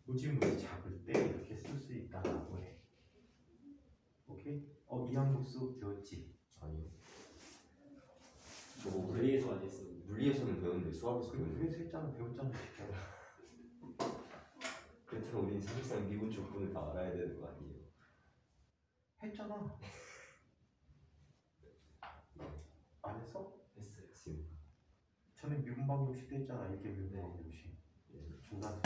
무지무지 작을 때 이렇게 쓸 수 있다라고 해. 오케이? 이항국수 배웠지? 아니요. 저거 물리에서 안 했어. 물리에서는 배웠는데 수학에서 배웠는데. 그래서 했잖아. 배웠잖아. 그렇다면 우리는 사실상 미분 조건을 다 알아야 되는 거 아니에요? 했잖아. 안 했어? 했어요. 지금. 전에 미분 방정식도 했잖아. 이게 미분 방정식. 중간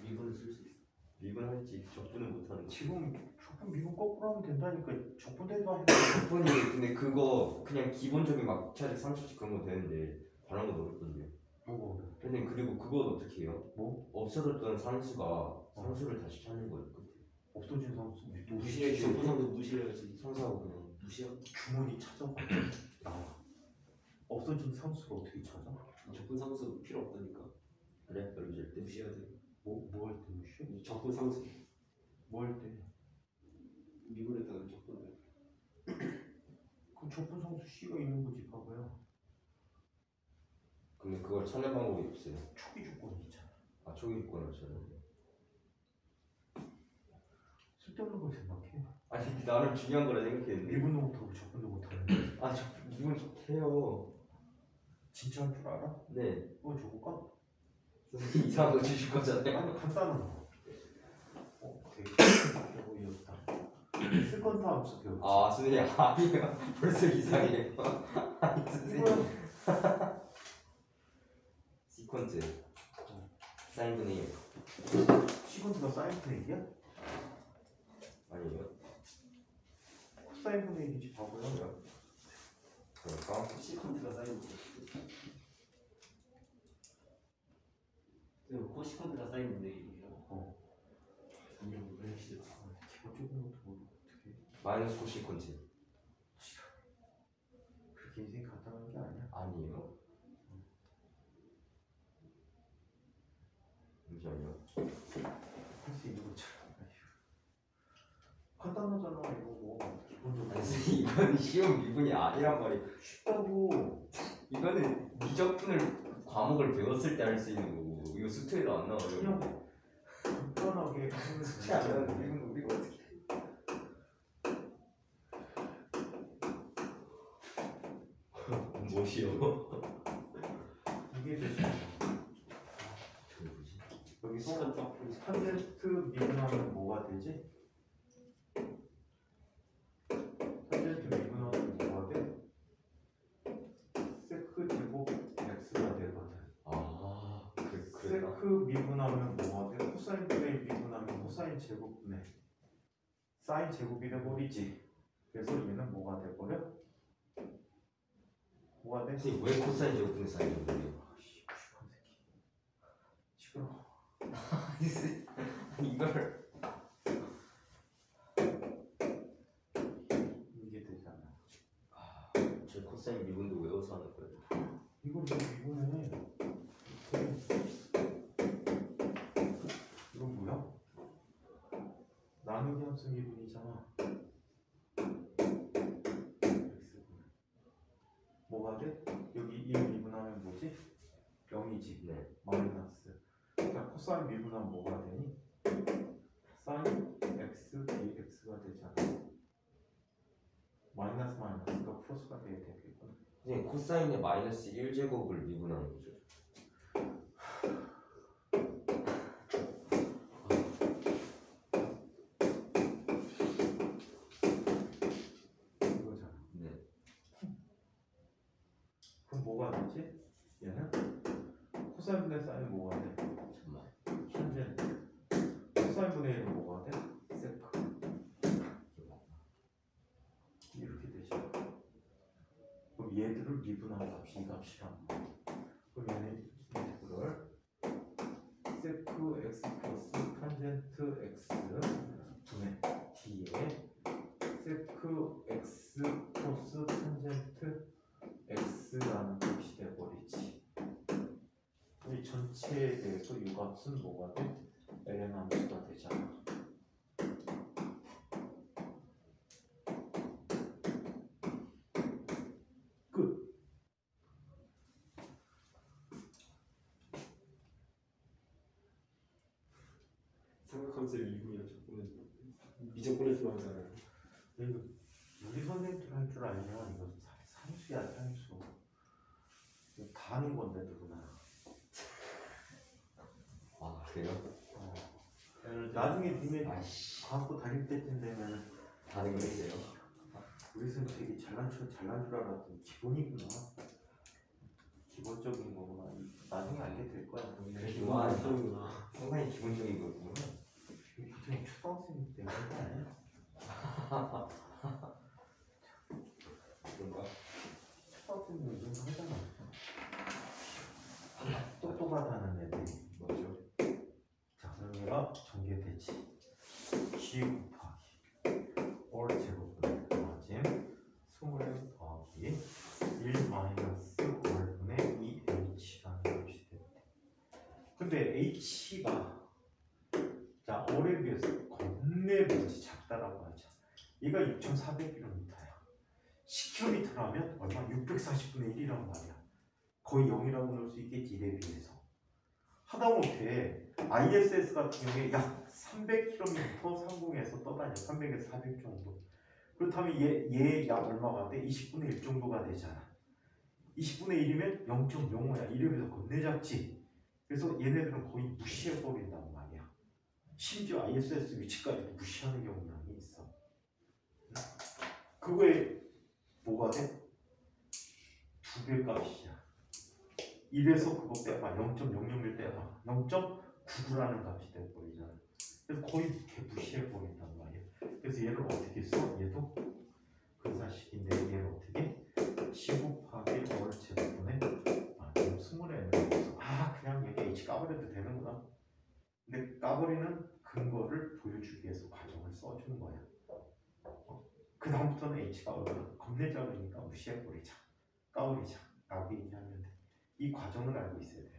미분을 쓸 수 있어. 미분할지 적분은 못하는. 지금 적분 미분 거꾸로 하면 된다니까. 적분대도 해. 적분이 근데 그거 그냥 기본적인 막차적 상수식 그런 거 되는데 다른 건 어렵던데요. 뭐가 어려? 근데 그리고 그건 어떻게 해요? 뭐? 없어졌던 상수가 상수를 다시 찾는 거예요. 없어진 상수 무시해 적분상도 무시해야지. 상수하고 그냥 무시하고 주머니 찾아봐. 나와. 없어진 상수를 어떻게 찾아? 적분 상수 필요 없다니까. 그래? 열어줄 때? 무시해야 돼. 뭐 할 때 무시해? 적분 상수 뭐 할 때? 미분했다는 적분을. 그럼 적분 상수 C가 있는 거지 바보야. 근데 그걸 찾는 방법이 없어요. 초기 조건이 있잖아. 아 초기 조건을 찾는데. 쓸데없는 걸 생각해. 아니 나는 중요한 거라 생각했는데. 미분도 못하고 적분도 못하는데 아 저 이건 좋대요. 진짜 할 줄 알아? 네. 줘볼까? 선생님 이상한 거 주실 거잖아요. 아니 간단한 거. 되게 어이없다. 쓸건 다 없어 배웠지. 아 선생님 아니에요. 벌써 이상해요. 아니 선생님. 이거야. 시퀀스 사인분의 1 시컨트가 사인 분의 1이야? 아니에요? 코사인 분의 1이지 바보야. 그럴까? 시컨트가 쌓이는 거. 코시컨트가 쌓이는데 이게요. 이런 거 시대. 기본적인 것도 모르고 어떻게 마이너스 코시퀀스 그렇게 인생이 간단한 게 아니야. 아니에요? 잠시만요. 할 수 있는 것처럼. 간단하잖아 이거 뭐 기본적으로. 아니 선생님 이거는 쉬운 미분이 아니란 말이에요. 쉽다고. 이거는 미적분을 과목을 배웠을 때 할 수 있는 거고 이거 수트에도 안 나와요. 그냥 간단하게 하면 수트 안 나오는데 이건 우리가 어떻게 무엇이요? 이게 되지. 저게 뭐지? 여기서 시컨트 탄젠트 미분하면 뭐가 되지? 탄젠트 미분하면 뭐가 돼? 세크 제곱 x가 되거든. 아 그랬나? 세크 미분하면 뭐가 돼? 코사인 분의 미분하면 코사인 제곱분의 사인 제곱이 돼버리지. 그래서 얘는 뭐가 돼버려? 뭐가 돼? 선생님 왜 코사인 제곱분의 사인 제곱이에요? 아씨 무식한 새끼. 시끄러워. 이걸 이게 되잖아. 저 코사인 미분도 외워서 하는 거예요. 이걸 왜 미분해? 이건 뭐야? 나누기 함수 미분이잖아. 뭐가 돼? 여기 1 미분하면 뭐지? 0이지. 네. 마이너스. 자, 코사인 미분하면 뭐가 되니? 사인 x dx가 되잖아. 마이너스 마이너스가 플러스가 돼야 되겠구나. 선생님 코사인의 마이너스 1제곱을 미분하는 거죠. 이거잖아. 네. 그럼 뭐가 되지? 얘는 코사인 분의 사인 뭐가 돼? 잠깐만. 현재 코사인 분의 1은 뭐가 돼? 세크. 이렇게 되지. 그럼 얘들을 미분한 값이 이 값이란 말이야. 그럼 얘는 이거를 세크 x 플러스 탄젠트 x 분의 d에 세크 x 플러스 탄젠트 x라는 값이 돼버리지. 이 전체에 대해서 이 값은 뭐가 돼? ln 함수가 되잖아. 끝. 삼각함수를 미분이랑 적분은 미적분에서 나오잖아요. 이거 우리 선생님들 할 줄 알면 이거 산수야 산수. 이거 다 하는 건데 누구나. 아 그래요? 나중에 니네 아이씨 과학고 다닐 때쯤 되면 다른 거 있어요? 우리 선생 되게 잘난 줄 알았더니 기본이구나. 기본적인 거구나. 나중에 알게 될 거야. 그렇구나. 하는구나. 상당히 기본적인 거구나. 이게 보통 초등학생 때문에 아니야. 그런가? 초등학생들 이 정도 하잖아. 똑똑하다는 애들이. 뭐죠? 자, 그럼 얘가 전개되지. G 곱하기 올 제곱분의 맞음 H가 자 R에 비해서 겁내 무지 작다라고 하죠. 얘가 6,400km야. 10km라면 얼마? 640분의 1이란 말이야. 거의 0이라고 넣을 수 있겠지. 이에 비해서. 하다못해 ISS 같은 경우에 약 300km 상공에서 떠다녀. 300에서 400 정도. 그렇다면 얘 약 얼마가 돼? 20분의 1 정도가 되잖아. 20분의 1이면 0.05야. 이에 비해서 겁내 작지. 그래서 얘네들은 거의 무시해버린단 말이야. 심지어 ISS 위치까지 무시하는 경우는 있어. 그거에 뭐가 돼? 2배 값이야. 1에서 그거 빼봐. 0.001 빼봐. 0.99라는 값이 돼버리잖아. 그래서 거의 이렇게 무시해버린단 말이야. 그래서 얘를 어떻게 써? 얘도 근사식인데 얘를 어떻게? 10 곱하기 R 제곱분의 좀 스물에 그냥 여기 H 까버려도 되는구나. 근데 까버리는 근거를 보여주기 위해서 과정을 써주는 거야. 그 다음부터는 H가 얼마나 겁내 작으니까 무시해버리자. 까버리자. 라고 얘기하면 돼. 이 과정을 알고 있어야 돼요.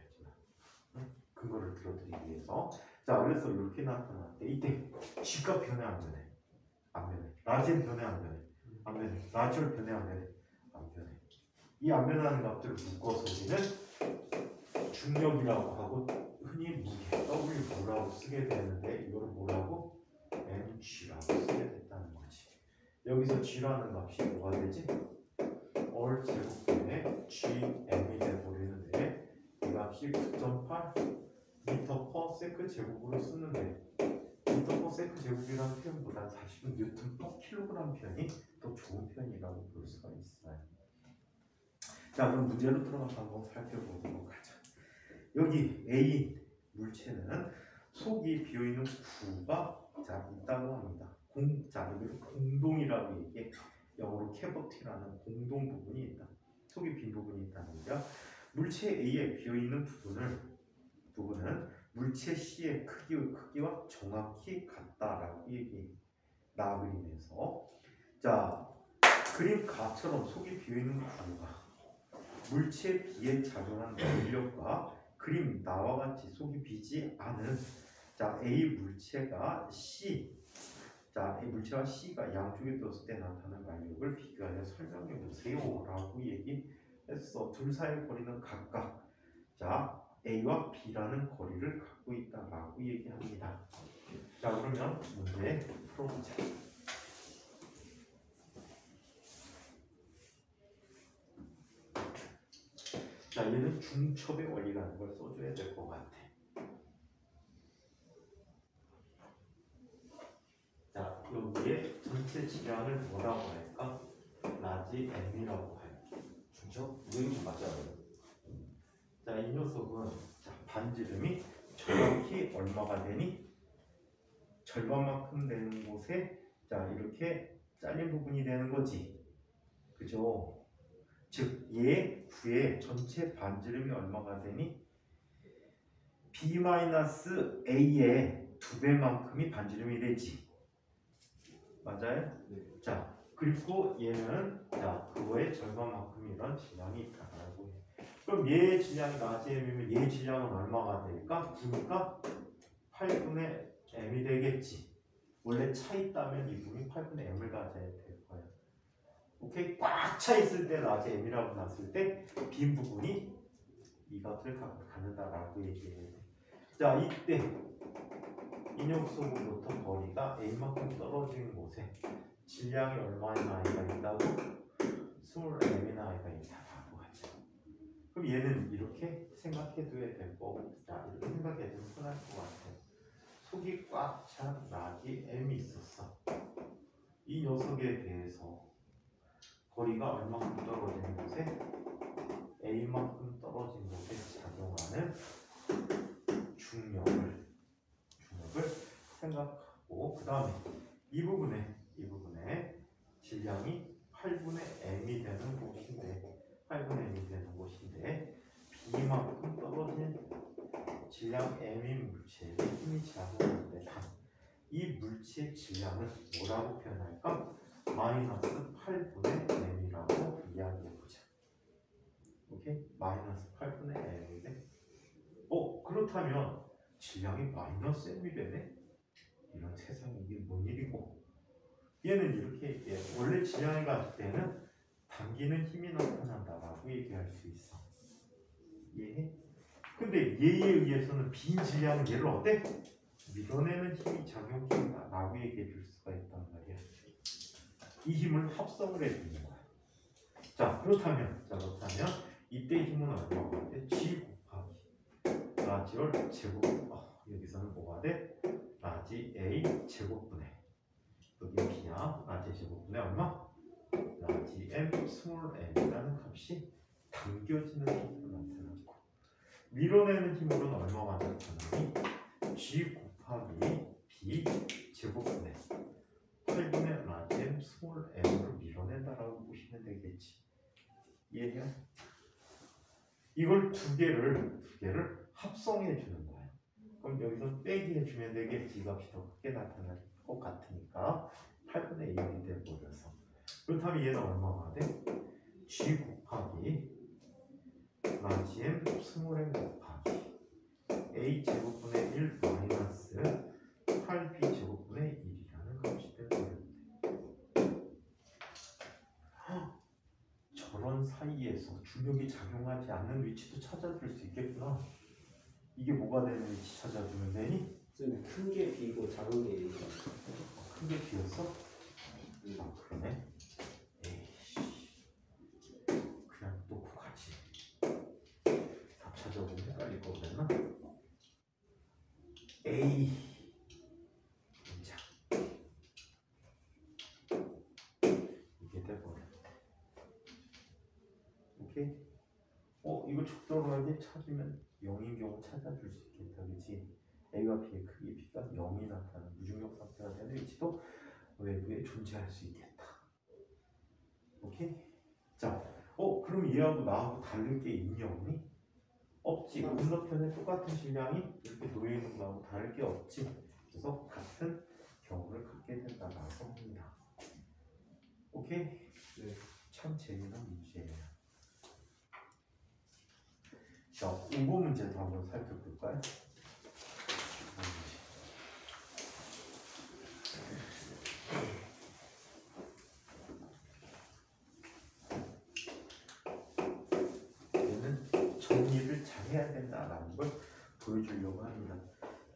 근거를 들어드리기 위해서. 자, 그래서 이렇게 나타났대. 이때 G가 변해 안 변해? 안 변해. 라지는 변해 안 변해? 안 변해. 라지를 변해 안 변해? 안 변해. 이 안 변하는 값들을 묶어서 우리는 중력이라고 하고 흔히 무게 W 뭐라고 쓰게 되는데 이거를 뭐라고? mg라고 쓰게 됐다는 거지. 여기서 g라는 값이 뭐가 되지? R 제곱분의 gm이 돼버리는데 이 값이 9.8 미터 퍼 세크 제곱으로 쓰는데 미터 퍼 세크 제곱이라는 표현보다 사실은 뉴턴 퍼 킬로그램 표현이 더 좋은 표현이라고 볼 수가 있어요. 자, 그럼 문제로 들어가서 한번 살펴보도록 하죠. 여기 A 물체는 속이 비어있는 구가 자 있다고 합니다. 자, 여기를 공동이라고 얘기해. 영어로 캐버티라는 공동 부분이 있다. 속이 빈 부분이 있다는 거야. 물체 A에 비어있는 부분은 물체 C의 크기와 정확히 같다라고 얘기해. 나 그림에서. 자, 그림 가처럼 속이 비어있는 구가 물체 B에 작용한 원력과 그림 나와 같이 속이 비지 않은 자 A 물체가 C 자 A 물체와 C가 양쪽에 뒀을 때 나타나는 완력을 비교하여 설명해 보세요 라고 얘기했어. 둘 사이의 거리는 각각 자 A와 B라는 거리를 갖고 있다라고 얘기합니다. 자, 그러면 문제 풀어보자. 자, 얘는 중첩의 원리라는 걸 써줘야 될 것 같아. 자, 여기에 전체 질량을 뭐라고 할까? 라지 m이라고 할게. 중첩? 무게중심 맞지 않아요? 자, 이 녀석은 자, 반지름이 정확히 얼마가 되니? 절반만큼 되는 곳에 자 이렇게 잘린 부분이 되는 거지. 그죠? 즉, 얘 구의 전체 반지름이 얼마가 되니? B-A의 2배만큼이 반지름이 되지. 맞아요? 네. 자, 그리고 얘는 자 그거의 절반만큼이란 질량이 있다라고 해. 그럼 얘 질량이 라지 m이면 얘 질량은 얼마가 될까? 9니까 8분의 m이 되겠지. 원래 차 있다면 이 부분이 8분의 m을 가져야 될 거야. 오케이? 꽉 차 있을 때 라지 m이라고 났을 때 빈 부분이 이 값을 갖는다라고 얘기해야 돼. 자, 이때 이 녀석으로부터 거리가 a만큼 떨어진 곳에 질량이 얼마나 아이가 있다고? 20m이나 아이가 있다라고 하죠. 그럼 얘는 이렇게 생각해둬야 될 거고, 자, 이렇게 생각해두면 편할 것 같아요. 속이 꽉 찬 라지 m이 있었어. 이 녀석에 대해서 거리가 얼마큼 떨어지는 곳에 a만큼 떨어진 곳에 작용하는 중력을 생각하고, 그 다음에 이 부분에 질량이 8분의 m이 되는 곳인데 b만큼 떨어진 질량 m인 물체에 힘이 작용하는데 이 물체의 질량은 뭐라고 표현할까? 마이너스 8분의 m이라고 이야기해보자. 오케이? 마이너스 8분의 m인데 그렇다면 질량이 마이너스 m이 되네. 이런 세상에 이게 뭔 일이고. 얘는 이렇게 원래 질량을 가질 때는 당기는 힘이 나타난다라고 얘기할 수 있어. 이해해? 근데 얘에 의해서는 빈 질량은 얘를 어때? 밀어내는 힘이 작용한다라고 얘기해 줄 수가 있단 말이야. 이 힘을 합성을 해주는 거야. 자 그렇다면 이때 힘은 얼마가 돼? G 곱하기 라지얼 제곱. 여기서는 뭐가 돼? 라지 A 제곱분의 여기 B야. 라지 제곱분의 얼마? 라지 M 스몰 m이라는 값이 당겨지는 힘으로 나타났고, 밀어내는 힘으로는 얼마가 나타나니? G 곱하기 B 제곱분의 8분의 라지 M 스몰 m으로 밀어낸다라고 보시면 되겠지. 이해해요? 이걸 두 개를 합성해 주는 거야. 그럼 여기서 빼기 해주면 되겠지. 이 값이 더 크게 나타날 것 같으니까 8분의 1이 돼버려서. 그렇다면 얘는 얼마가 돼? G 곱하기 라지 M 스몰 m 곱하기 A 제곱분의 1 마이너스 8B 제곱분의 1이라는 값이 돼버렸네. 저런 사이에서 중력이 작용하지 않는 위치도 찾아줄 수 있겠구나. 이게 뭐가 되는 위치 찾아주면 되니? 큰 게 B고 작은 게 A고. 큰 게 B였어? 그러네. 에이씨, 그냥 놓고 가지. 답 찾아보면 헷갈릴 거 그랬나? A 자 이게 돼버렸네. 오케이? 이거 적절하게 찾으면 0인 경우 찾아줄 수 있겠다, 그렇지? A와 B의 크기 B가 0이 나타나는 무중력 상태가 되는 위치도 외부에 존재할 수 있겠다. 오케이? 자, 그럼 얘하고 나하고 다른 게 있냐 없니? 없지. 건너편에 똑같은 질량이 이렇게 놓여있는 거하고 다를 게 없지. 그래서 같은 경우를 갖게 된다라고 합니다. 오케이? 네. 참 재미난 문제예요. 자, 응고 문제도 한번 살펴볼까요? 얘는 정리를 잘 해야 된다라는 걸 보여주려고 합니다.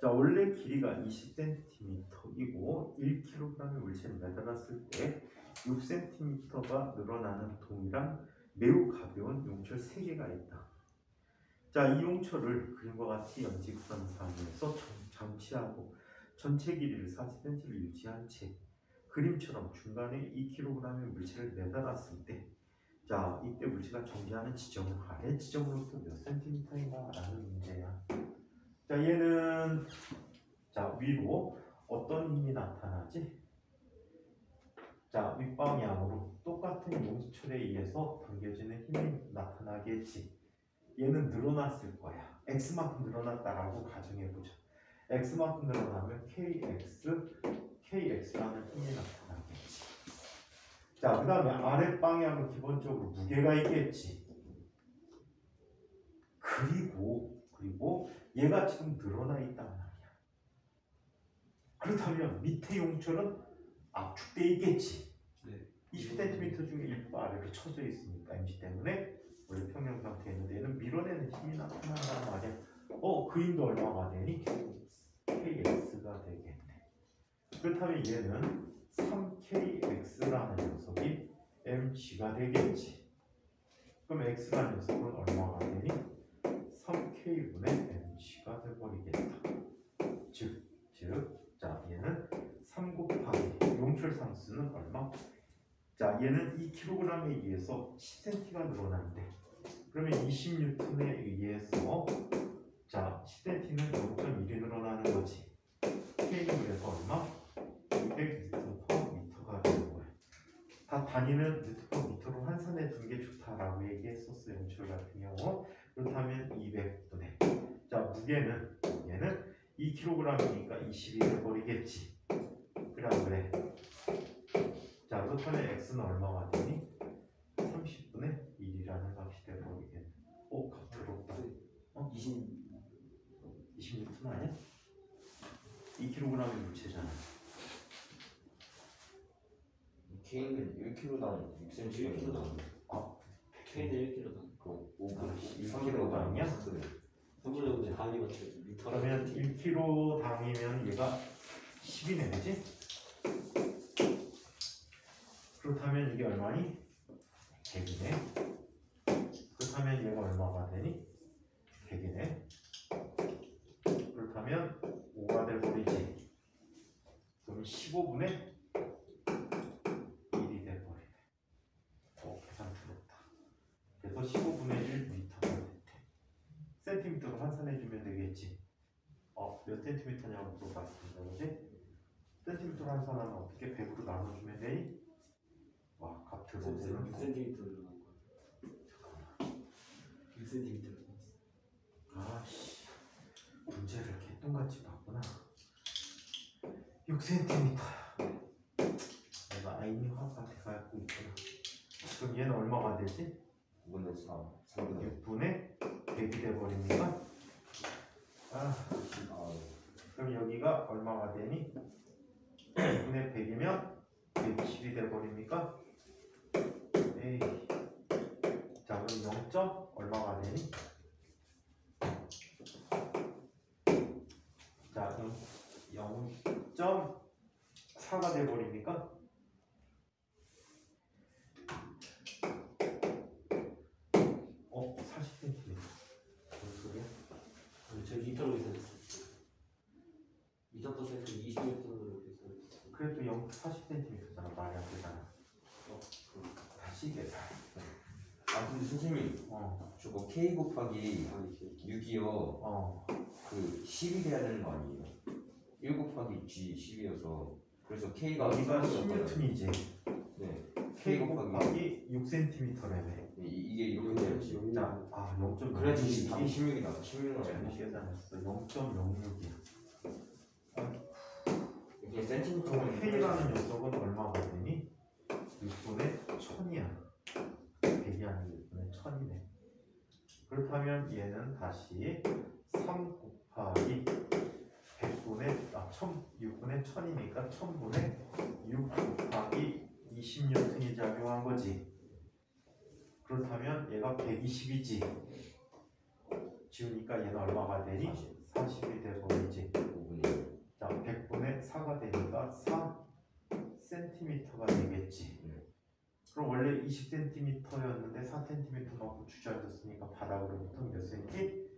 자, 원래 길이가 20cm이고 1kg의 물체를 매달았을 때 6cm가 늘어나는 동이랑 매우 가벼운 용철 3개가 있다. 자, 이 용철을 그림과 같이 연직선상에서 장치하고 전체 길이를 40cm를 유지한 채 그림처럼 중간에 2kg의 물체를 매달았을 때, 자, 이때 물체가 정지하는 지점은 아래 지점으로부터 몇 cm인가 라는 문제야. 자, 얘는 위로 어떤 힘이 나타나지? 자, 윗방향으로 똑같은 용철에 의해서 당겨지는 힘이 나타나겠지. 얘는 늘어났을 거야. x만큼 늘어났다라고 가정해보자. x만큼 늘어나면 kx라는 힘이 나타나겠지. 자, 그 다음에 아랫방향은 기본적으로 무게가 있겠지. 그리고 얘가 지금 늘어나 있단 말이야. 그렇다면 밑에 용철은 압축돼 있겠지. 네. 20cm 중에 1% 아래로 쳐져 있으니까 mg 때문에 원래 평형 상태에 있는데 얘는 밀어내는 힘이 나타난단 말이야. 그 힘도 얼마가 되니? kx가 되겠네. 그렇다면 얘는 3kx라는 녀석이 mg가 되겠지. 그럼 x라는 녀석은 얼마가 되니? 3k분의 mg가 되버리겠다. 자, 얘는 3 곱하기 용철 상수는 얼마? 자, 얘는 2kg에 의해서 10cm가 늘어나는데, 그러면 20N에 의해서 자, 10cm는 0.1이 늘어나는 거지. K는 그래서 얼마? 200Nm/m가 되는 거야. 다 단위는 Nm/m로 환산해 두는 게 좋다라고 얘기했었어요. 용철 같은 경우. 그렇다면 200분의. 자, 무게는 얘는 2kg이니까 20이 돼버리겠지. 그래. 자, 그렇다면 x는 얼마가 되니? 30분의 1이라는 값이 돼버리겠네. 값 들었다. 20 20N 아니야? 2kg의 물체잖아. K는 1kg당 6cm 1kg당. K는 1kg당. 그 5, 아, 3kg 아니야? 3분의 5의 단위 맞춰 미터. 그러면 1kg당이면 얘가 10이네, 그지? 그렇다면 이게 얼마니? 100이네. 그렇다면 얘가 얼마가 되니? 100이네. 그렇다면 5가 될 버리지. 그럼 15분의 1이 될 버리네. 계산 풀었다. 그래서 15분의 1 미터가 됐대. 센티미터로 환산해주면 되겠지. 몇 센티미터냐고 물어봤습니다. 그지? 센티미터로 환산하면 어떻게 100으로 나눠주면 되니? 와, 값 들어오면 6cm로 나온 거야. 6cm로 나왔어. 아씨, 문제를 개똥같이 봤구나. 6cm야. 내가 아이니 화학과 돼가고 있구나. 그럼 얘는 얼마가 되지? 9분의 4, 3분의 6분의 100이 돼버립니다. 그럼 여기가 얼마가 되니? 6분의 100이면 120이 돼버립니까? 에이. 자, 그럼 0점 얼마가 되니? 자, 그럼 0.4가 돼버립니까? 어? 40cm. 무슨 소리야? 저 미터로 계산했어. 미터 퍼센트 20m로 계산했어. 그래도 40cm잖아. 말이 안 되잖아. 다시 계산. 근데 선생님 저거 K 곱하기 아니 6이요 그 10이 돼야 되는 거 아니에요? 1 곱하기 G 10이어서 그래서 K가 여기가 10N이지. 네. K 곱하기 6cm라며. 이게 이렇게 돼야지. 자, 0.06. 그래야지 답이 16이 나와. 16은 잘못 아니지. 계산했어. 0.06이야. 이게 센티미터면 K라는 녀석은 얼마가 되니? 6분의 1000이야. 100이 아니고 6분의 1000이네. 그렇다면 얘는 다시 3 곱하기 100분의 6분의 1000이니까 1000분의 6 곱하기 20N이 작용한 거지. 그렇다면 얘가 120이지. 지우니까 얘는 얼마가 되니? 40이 되버리지. 5분의 자, 100분의 4가 되니까 4cm가 되겠지. 그럼 원래 20cm였는데 4cm 만큼 주저앉았으니까 바닥으로부터 몇 cm?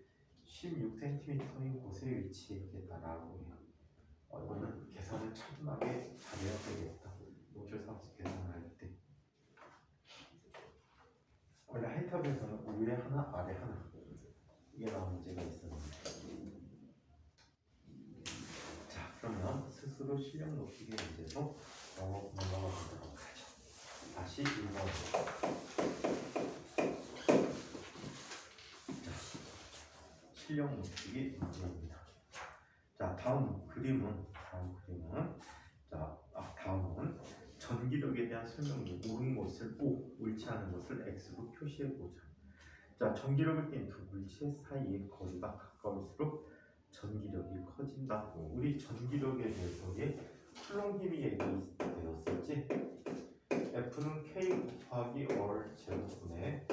16cm인 곳에 위치해 있겠다라고 해요. 이거는 계산을 차분하게 잘해야 되겠다. 노출상수 계산을 할 때. 원래 하이탑에서는 위에 하나, 아래 하나 이게 나온 문제가 있었는데. 자, 그러면 스스로 실력 높이기 문제로 넘어가 보도록 하죠. 다시 1번. 실력 높이기 문제입니다. 자, 다음 그림은 다음은 전기력에 대한 설명이 옳은 것을 O, 옳지 않은 것을 X로 표시해 보자. 자, 전기력을 띈 두 물체 사이의 거리가 가까울수록 전기력이 커진다. 우리 전기력에 대해서 쿨롱 힘이 얘기되었었지. F는 K 곱하기 R 제곱분의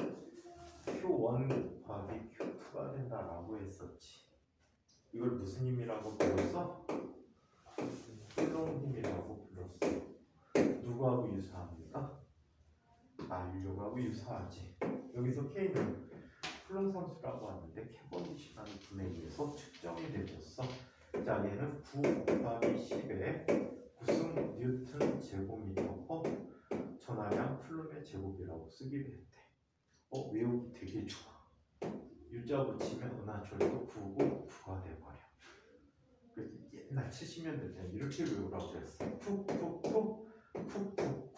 Q1 곱하기 Q2가 된다라고 했었지. 이걸 무슨 힘이라고 불렀어? 쿨롱 힘이라고 불렀어. 누구하고 유사합니까? 인류하고 유사하지. 여기서 K는 쿨롱 상수라고 하는데 캐버니시라는 분에 의해서 측정이 되었어. 자, 얘는 9 곱하기 10에 구승 뉴턴 제곱미터 전하량 쿨럼의 제곱이라고 쓰기로 했대. 외우기 되게 좋아. 유자 붙이면 은하철도 9고 9가 돼버려. 그래서 옛날 70년대 때 이렇게 외우라고 그랬어. 푹푹푹 푹푹푹.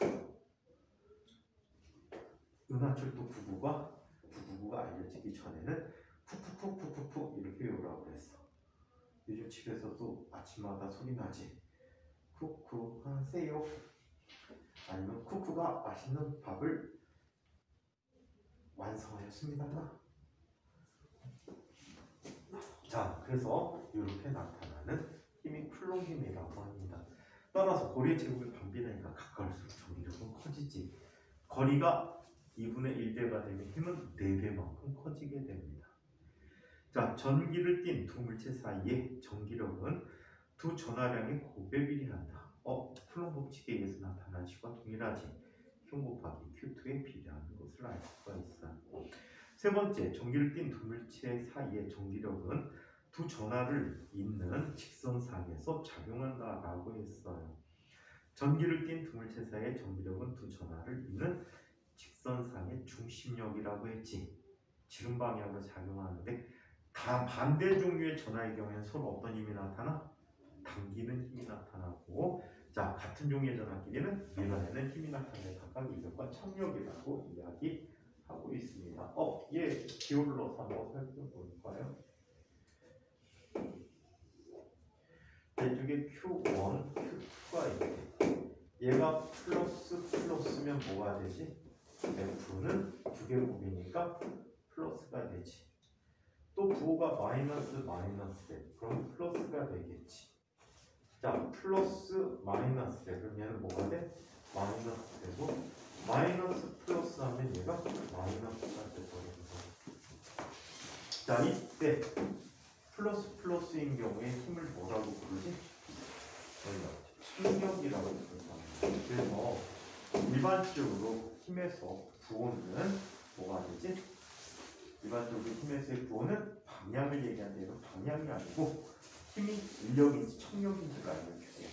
은하철도 999가 알려지기 전에는 푹푹푹푹푹 이렇게 외우라고 그랬어. 요즘 집에서도 아침마다 소리 나지. 쿠쿠 하세요. 아니면 쿠쿠가 맛있는 밥을 완성하였습니다. 자, 그래서 이렇게 나타나는 힘이 쿨롬 힘이라고 합니다. 따라서 거리의 제곱이 반비례니까 가까울수록 전기력은 커지지. 거리가 2분의 1배가 되면 힘은 4배만큼 커지게 됩니다. 자, 전기를 띤 두 물체 사이의 전기력은 두 전하량의 곱에 비례한다. 쿨롬 법칙에 의해서 나타난 식과 동일하지. Q 곱하기 Q2에 비례하는 것을 알 수가 있어요. 세 번째, 전기를 띤 두 물체 사이의 전기력은 두 전하를 잇는 직선상에서 작용한다라고 했어요. 전기를 띤 두 물체 사이의 전기력은 두 전하를 잇는 직선상의 중심력이라고 했지. 지름 방향으로 작용하는데 다 반대 종류의 전하의 경우에는 서로 어떤 힘이 나타나? 당기는 힘이 나타나고, 자, 같은 종류의 전하끼리는 밀어내는 힘이 나타나는 각각 이력과 청력이라고 이야기하고 있습니다. 얘 기호를 넣어서 한번 살펴볼까요? 이쪽에 Q1, Q2가 있대. 얘가 플러스면 뭐가 되지? F는 두 개곱이니까 플러스가 되지. 또 부호가 마이너스 돼. 그럼 플러스가 되겠지. 자, 플러스 마이너스 돼. 그럼 얘는 뭐가 돼? 마이너스 되고, 마이너스 플러스 하면 얘가 마이너스가 돼버리는 거야. 자, 이때 플러스인 경우에 힘을 뭐라고 부르지? 충격이라고 부른다. 그래서 일반적으로 힘에서 부호는 뭐가 되지? 일반적으로 힘에서의 부호는 방향을 얘기하는데 이건 방향이 아니고 힘이 인력인지 청력인지를 알려주세요.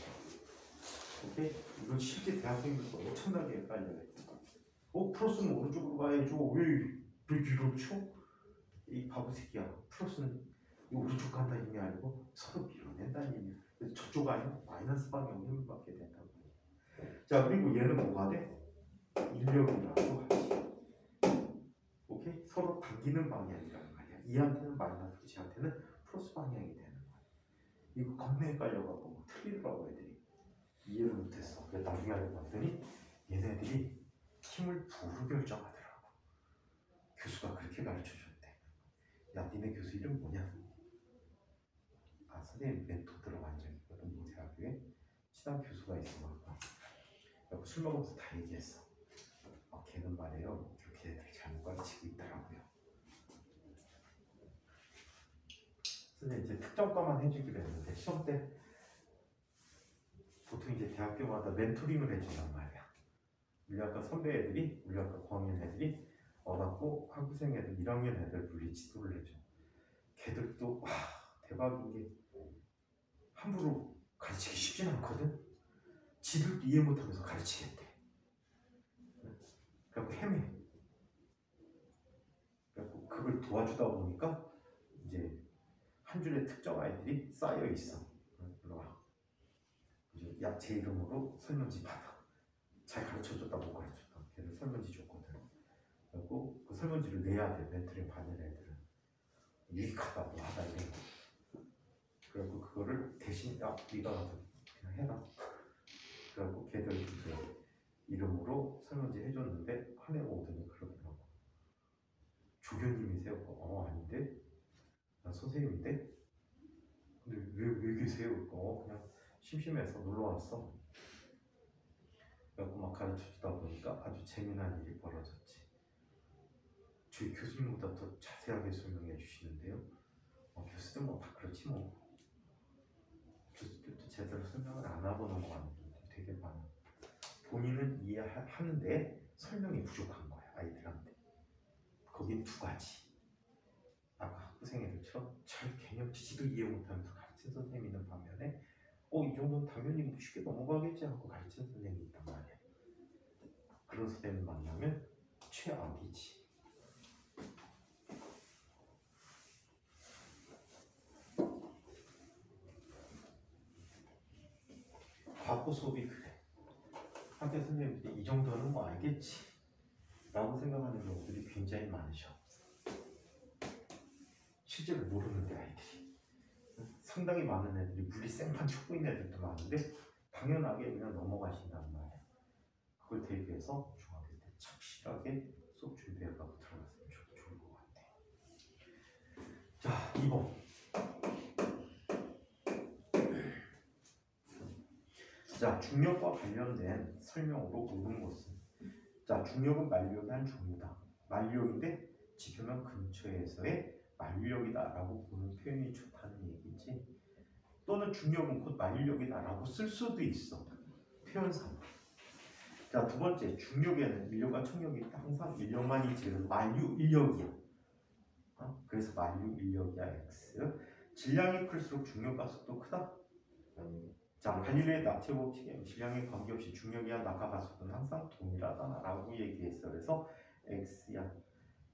오케이? 이건 실제 대학생들도 엄청나게 헷갈려요. 플러스는 오른쪽으로 가야죠. 왜 뒤로 쳐? 이 바보 새끼야. 플러스는 이 오른쪽 간다는 힘이 아니고 서로 밀어낸다는 힘이야. 그래서 저쪽 아니면 마이너스 방향으로 힘을 받게 된다고. 자, 그리고 얘는 뭐가 돼? 인력이라고 하지. 오케이? 서로 당기는 방향이라는 말이야. 이한테는 마이너스고 지한테는 플러스 방향이 되는 거야. 이거 겁나 헷갈려갖고 틀리더라고 애들이. 이해를 못했어. 그래서 나중에 알고 봤더니 얘네들이 힘을 부로 결정하더라고. 교수가 그렇게 가르쳐줬대. 야, 니네 교수 이름 뭐냐? 아, 선생님 멘토 들어간 적이 있거든. 뭐 대학교에 친한 교수가 있어갖고 술 먹으면서 다 얘기했어. 걔는 말이에요. 그렇게 애들이 잘못 가르치고 있더라고요. 선생님 이제 특정과만 해주기로 했는데 시험 때 보통 이제 대학교마다 멘토링을 해준단 말이야. 물리학과 선배 애들이, 물리학과 고학년 애들이 와갖고 학부생 애들, 1학년 애들 물리 지도를 해줘. 걔들도 대박인 게 함부로 가르치기 쉽진 않거든. 지들도 이해 못하면서 가르치겠대. 그래갖고 헤매. 그래갖고 그걸 도와주다 보니까 이제 한 줄에 특정 아이들이 쌓여 있어. 일로와. 야, 제 이름으로 설문지 받아. 잘 가르쳐줬다 못 가르쳐줬다. 걔를 설문지 줬거든. 그리고 그 설문지를 내야 돼. 멘토링 받는 애들은 유익하다 뭐 하다 이런 거. 그리고 그거를 대신 네가 그냥 해라. 그래갖고 걔들 이제 이름으로 설문지 해줬는데 한 해 오더니 그러더라고. 조교님이세요? 아닌데? 난 선생님인데? 근데 왜 계세요? 그냥 심심해서 놀러 왔어. 그래갖고 막 가르쳐주다 보니까 아주 재미난 일이 벌어졌지. 저희 교수님보다 더 자세하게 설명해 주시는데요. 교수들 뭐 다 그렇지 뭐. 교수들도 제대로 설명을 안 하고는 거 아니고 되게 많아. 본인은 이해하는데 설명이 부족한 거야, 아이들한테. 거긴 두 가지. 아까 학부생 애들처럼 잘 개념 지지도 이해 못하면서 가르친 선생님이 있는 반면에 이 정도는 당연히 쉽게 넘어가겠지 하고 가르친 선생님이 있단 말이야. 그런 선생님 만나면 최악이지. 과거 수업이 그래. 한때 선생님들이 이 정도는 뭐 알겠지 라고 생각하는 경우들이 굉장히 많으셔. 실제로 모르는데 아이들이. 상당히 많은 애들이 물리 생판 초보인 애들도 많은데 당연하게 그냥 넘어가신단 말이야. 그걸 대비해서 중학교 때 착실하게 수업 준비해가고 들어갔으면 좋을 것 같아. 자, 2번. 자, 중력과 관련된 설명으로 옳은 것은 자, 중력은 만력의 한 종류다. 만력인데 지표면 근처에서의 만력이다라고 보는 표현이 좋다는 얘기지. 또는 중력은 곧 만력이다라고 쓸 수도 있어. 표현상. 자, 두 번째, 중력에는 인력과 청력이 있다. 항상 인력만이 제일 만유 인력이야. 그래서 만유 인력이야 x. 질량이 클수록 중력과 속도 크다. 자, 갈릴레의 나트의 법칙에 질량에 관계없이 중력이야 낙하 가속은 항상 동일하다라고 얘기했어. 그래서 x야.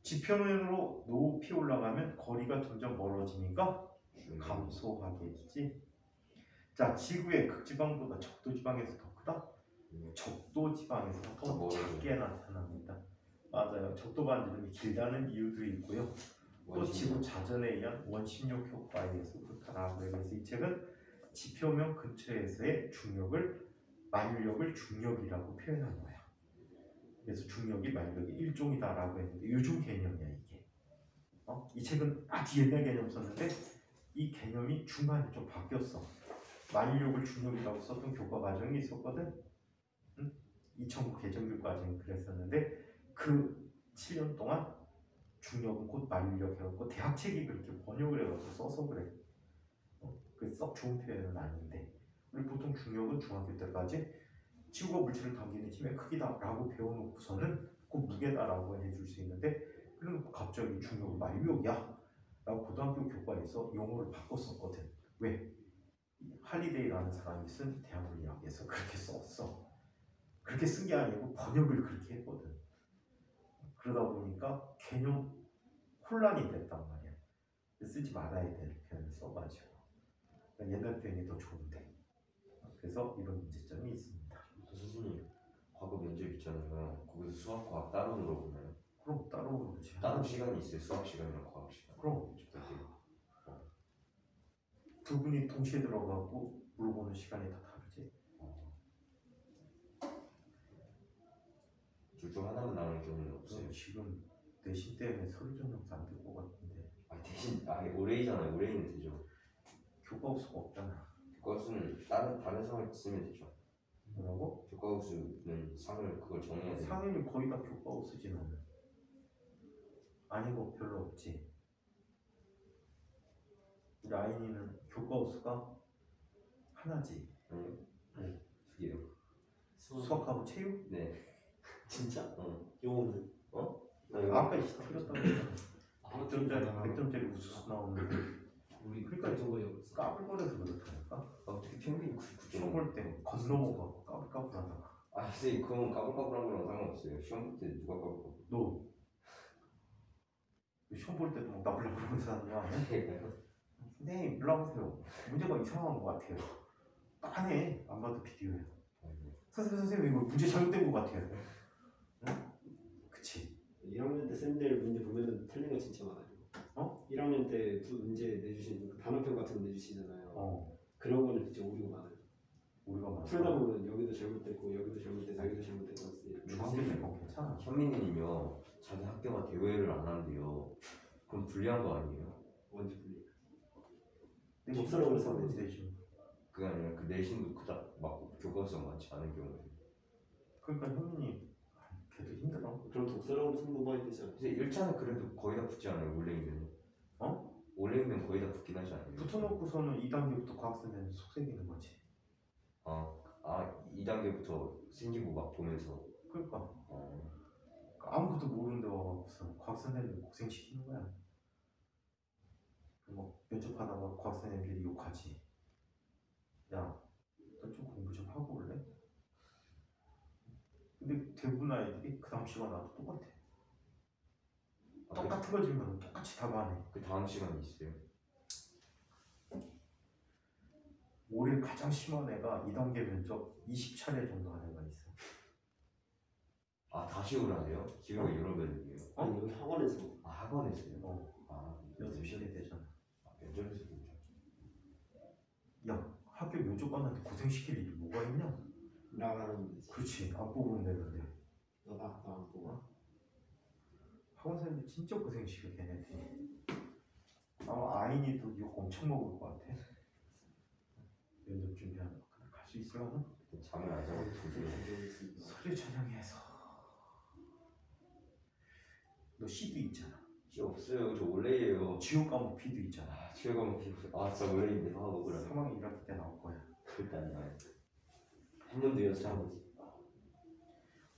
지표면으로 높이 올라가면 거리가 점점 멀어지니까 감소하겠지. 자, 지구의 극지방보다 적도지방에서 더 크다. 적도지방에서 더 작게 나타납니다. 맞아요. 적도반지름이 길다는 이유도 있고요. 또 지구 자전에 의한 원심력 효과에 의해서 그렇다라고 해서 이 책은 지표면 근처에서의 중력을 만력을 중력이라고 표현한 거야. 그래서 중력이 만력의 일종이다라고 했는데 요즘 개념이야 이게. 이 책은 아주 옛날 개념 썼는데 이 개념이 중간에 좀 바뀌었어. 만력을 중력이라고 썼던 교과 과정이 있었거든. 2009 개정교육 과정이 그랬었는데 그 7년 동안 중력은 곧 만력이었고 대학 책이 그렇게 번역을 해가지고 써서 그래. 그 썩 좋은 표현은 아닌데 우리 보통 중력은 중학교 때까지 지구가 물질을 당기는 힘의 크기다라고 배워놓고서는 꼭 무게다라고 해줄 수 있는데 그럼 갑자기 중력은 만력이야 라고 고등학교 교과에서 용어를 바꿨었거든. 왜? 할리데이라는 사람이 쓴 대한물리학에서 그렇게 썼어. 그렇게 쓴 게 아니고 번역을 그렇게 했거든. 그러다 보니까 개념 혼란이 됐단 말이야. 쓰지 말아야 될 표현을 써가지고 옛날 표현이 더 좋은데 그래서 이런 문제점이 있습니다. 선생님 과거 면접 있잖아요. 거기서 수학 과학 따로 물어보나요? 그럼 따로 물어보지. 다른 시간이 있어요. 수학 시간이랑 과학 시간. 그럼 두 분이 동시에 들어가고 물어보는 시간이 다 다르지. 둘 중 하나만 나오는 경우는 없어요. 지금 내신 때문에 서류 전형도 안 될 것 같은데. 대신 올해이잖아요. 올해는 되죠. 교과우수가 없잖아. 교과수는 다른 상을 쓰면 되죠. 뭐라고? 교과우수는 상을 그걸 정해야 돼요. 상임이 거의 다 교과우수지 너는. 아닌 거 별로 없지. 우리 아인이는 교과우수가 하나지. 네. 두 개요. 수학하고 체육? 네. 진짜? 어. 영어는? 아까 틀렸다고 했잖아. 아, 100점짜리 우수수 나오는데 우리 그러니까 저거 까불거려서 그렇다니까. 어떻게 평균이 99점? 시험 볼 때 건너먹어 까불까불하다가. 선생님 그건 까불까불한 거랑 상관없어요. 시험 볼 때 누가 까불까불? 너 시험 볼 때도 막 나불나불하면서 하는 거 아니야? 선생님 일로 와보세요. 문제가 이상한 것 같아요. 딱 하네. 안 봐도 비디오예요. 선생님 이거 문제 잘못된 것 같아요. 응? 그치. 1학년 때 쌤들 문제 보면은 틀린 거 진짜 많아요. 1학년 때 문제 내주신 그 단어평 같은 거 내주시잖아요. 그런 거는 진짜 오류가 많아요. 우리가 맞아. 풀다 보면 여기도 잘못됐고 여기도 잘못됐고 여기도 잘못됐고 중학교 때건 괜찮아. 현민이님요 자기 학교가 대외를 안 한대요. 그럼 불리한 거 아니에요? 완전 불리. 독서력을 써도 되지. 그게 아니라 그 내신도 그닥 막 교과서가 많지 않은 경우에. 그러니까 현민이 걔도 힘들어. 그럼 독서력으로 승부 많이 되잖아. 근데 1차는 그래도 거의 다 붙지 않아요. 올레이면. 올레이면 거의 다 붙긴 하지 않아요? 붙어놓고서는 2단계부터 과학선생님 속색이는 거지. 2단계부터 생기고 막 보면서. 그러니까 아무것도 모르는데 와갖고서 과학선생님 고생시키는 거야. 뭐 면접하다가 과학선생님들이 욕하지. 야, 너 좀 공부 좀 하고 올래? 근데 대부분 아이들이 그 다음 시간 와도 똑같아. 똑같은 거 주면 똑같이 답하네. 그 다음 시간이 있어요? 올해 가장 심한 애가 2단계 면접 20차례 정도 한 애가 있어. 다시 오라네요? 기회가 여러 배이에요. 아니 여기 학원에서. 학원에서요? 연습실에 되잖아. 면접에서 그렇죠. 야, 학교 면접 봤는데 고생시킬 일이 뭐가 있냐? 나가는 거지. 그렇지, 안 뽑으면 되는데. 나안 뽑아. 학원 선생님들 진짜 고생시켜 걔네들이. 아마 아인이도 욕 엄청 먹을 것 같아. 면접 준비하는 거. 갈 수 있으려나? 잠을 안 자고 서류 전형에서 너 C도 있잖아. 씨 없어요. 저 원래예요. 지옥 과목 B도 있잖아. 최고만 비었어요. 아 진짜 원래인데 억울하네. 상황이 이럴 때 나올 거야. 일단 한 번도 연습해보지.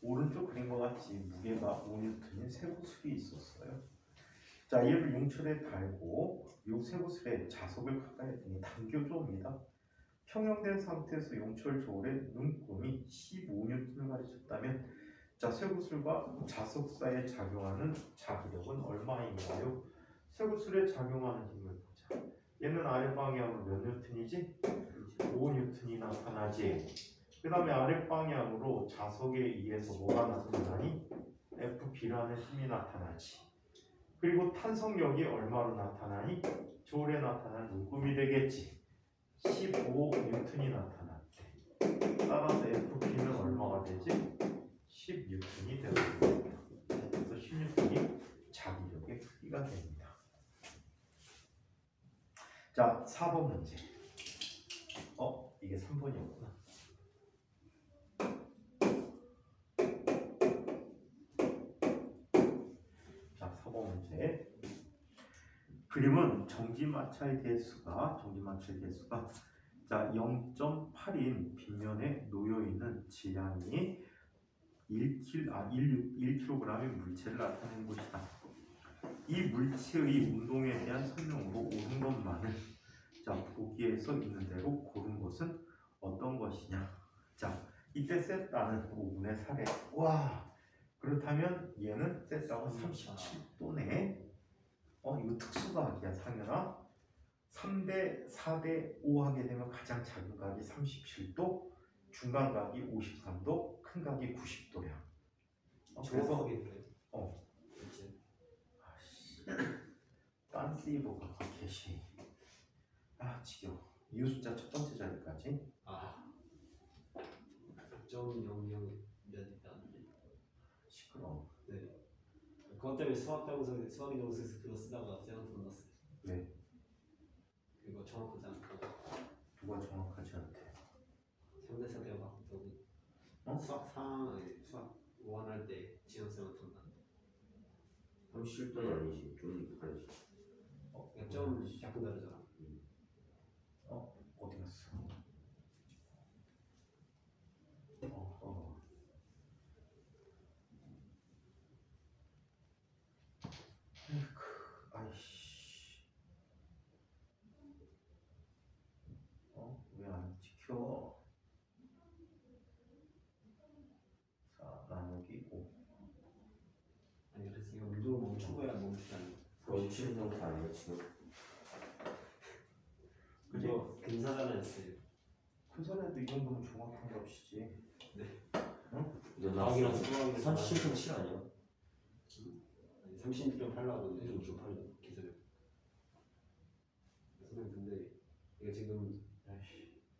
오른쪽 그린 것 같이 무게가 5N인 쇠구슬이 있었어요. 자, 얘를 용철에 달고 이 쇠구슬에 자석을 가까이 했더니 당겨줘입니다. 평형된 상태에서 용철 조울의 눈금이 15N을 가르쳤다면 자, 쇠구슬과 자석 사이에 작용하는 자기력은 얼마인가요? 쇠구슬에 작용하는 힘을 보자. 얘는 아래 방향으로 몇 뉴턴이지? 5N이 나타나지. 그 다음에 아래 방향으로 자석에 의해서 뭐가 나타나니? FP라는 힘이 나타나지. 그리고 탄성력이 얼마로 나타나니? 조울에 나타나는 눈금이 되겠지. 15N이 나타났대. 따라서 FP는 얼마가 되지? 10N이 되어버립니다. 그래서 10N이 자기력의 크기가 됩니다. 자, 4번 문제. 이게 3번이었구나. 자, 4번 문제. 그림은 정지마찰 개수가 자 0.8인 빗면에 놓여있는 질량이 1kg의 물체를 나타내는 것이다. 이 물체의 운동에 대한 설명으로 옳은 것만을 자 보기에서 있는 대로 고른 것은 어떤 것이냐. 자 이때 세타는 5분의 4래. 와 그렇다면 얘는 세타가 37도네. 이거 특수각이야 상현아. 3대 4대 5 하게 되면 가장 작은 각이 37도, 중간 각이 53도, 큰 각이 90도야. 정확하게 그래. 그치. 딴세이버가 개시. 지겨워. 이 숫자 첫 번째 자리까지. 0.00 몇이 나는데. 시끄러워. 네. 그것 때문에 수학이 정수에서 그거 쓰다가 쌤한테 혼났어요. 네. 그거 정확하지 않고. 누가 정확하지 않대. 현대사대가 바꾸고. 수학 5원 할 때 지원 쌤한테 혼났는데. 37도는 아니지. 좀 다르지. 좀 약간 다르잖아. 어디 갔어? 아이씨. 왜 안 지켜? 4 나누기 5. 아니 그래서 이거 운동을 멈추고야 멈추다니. 거의 7정도 아니에요 지금? 그지? 이거 근사잖아요 쌤. 큰소리도 이 정도면 정확한 값이지. 이제 나오기랑 나왔어. 수학이랑 37.7 아니야? 36.8라고 근데 6.8 기술을. 선생님 근데 이거 지금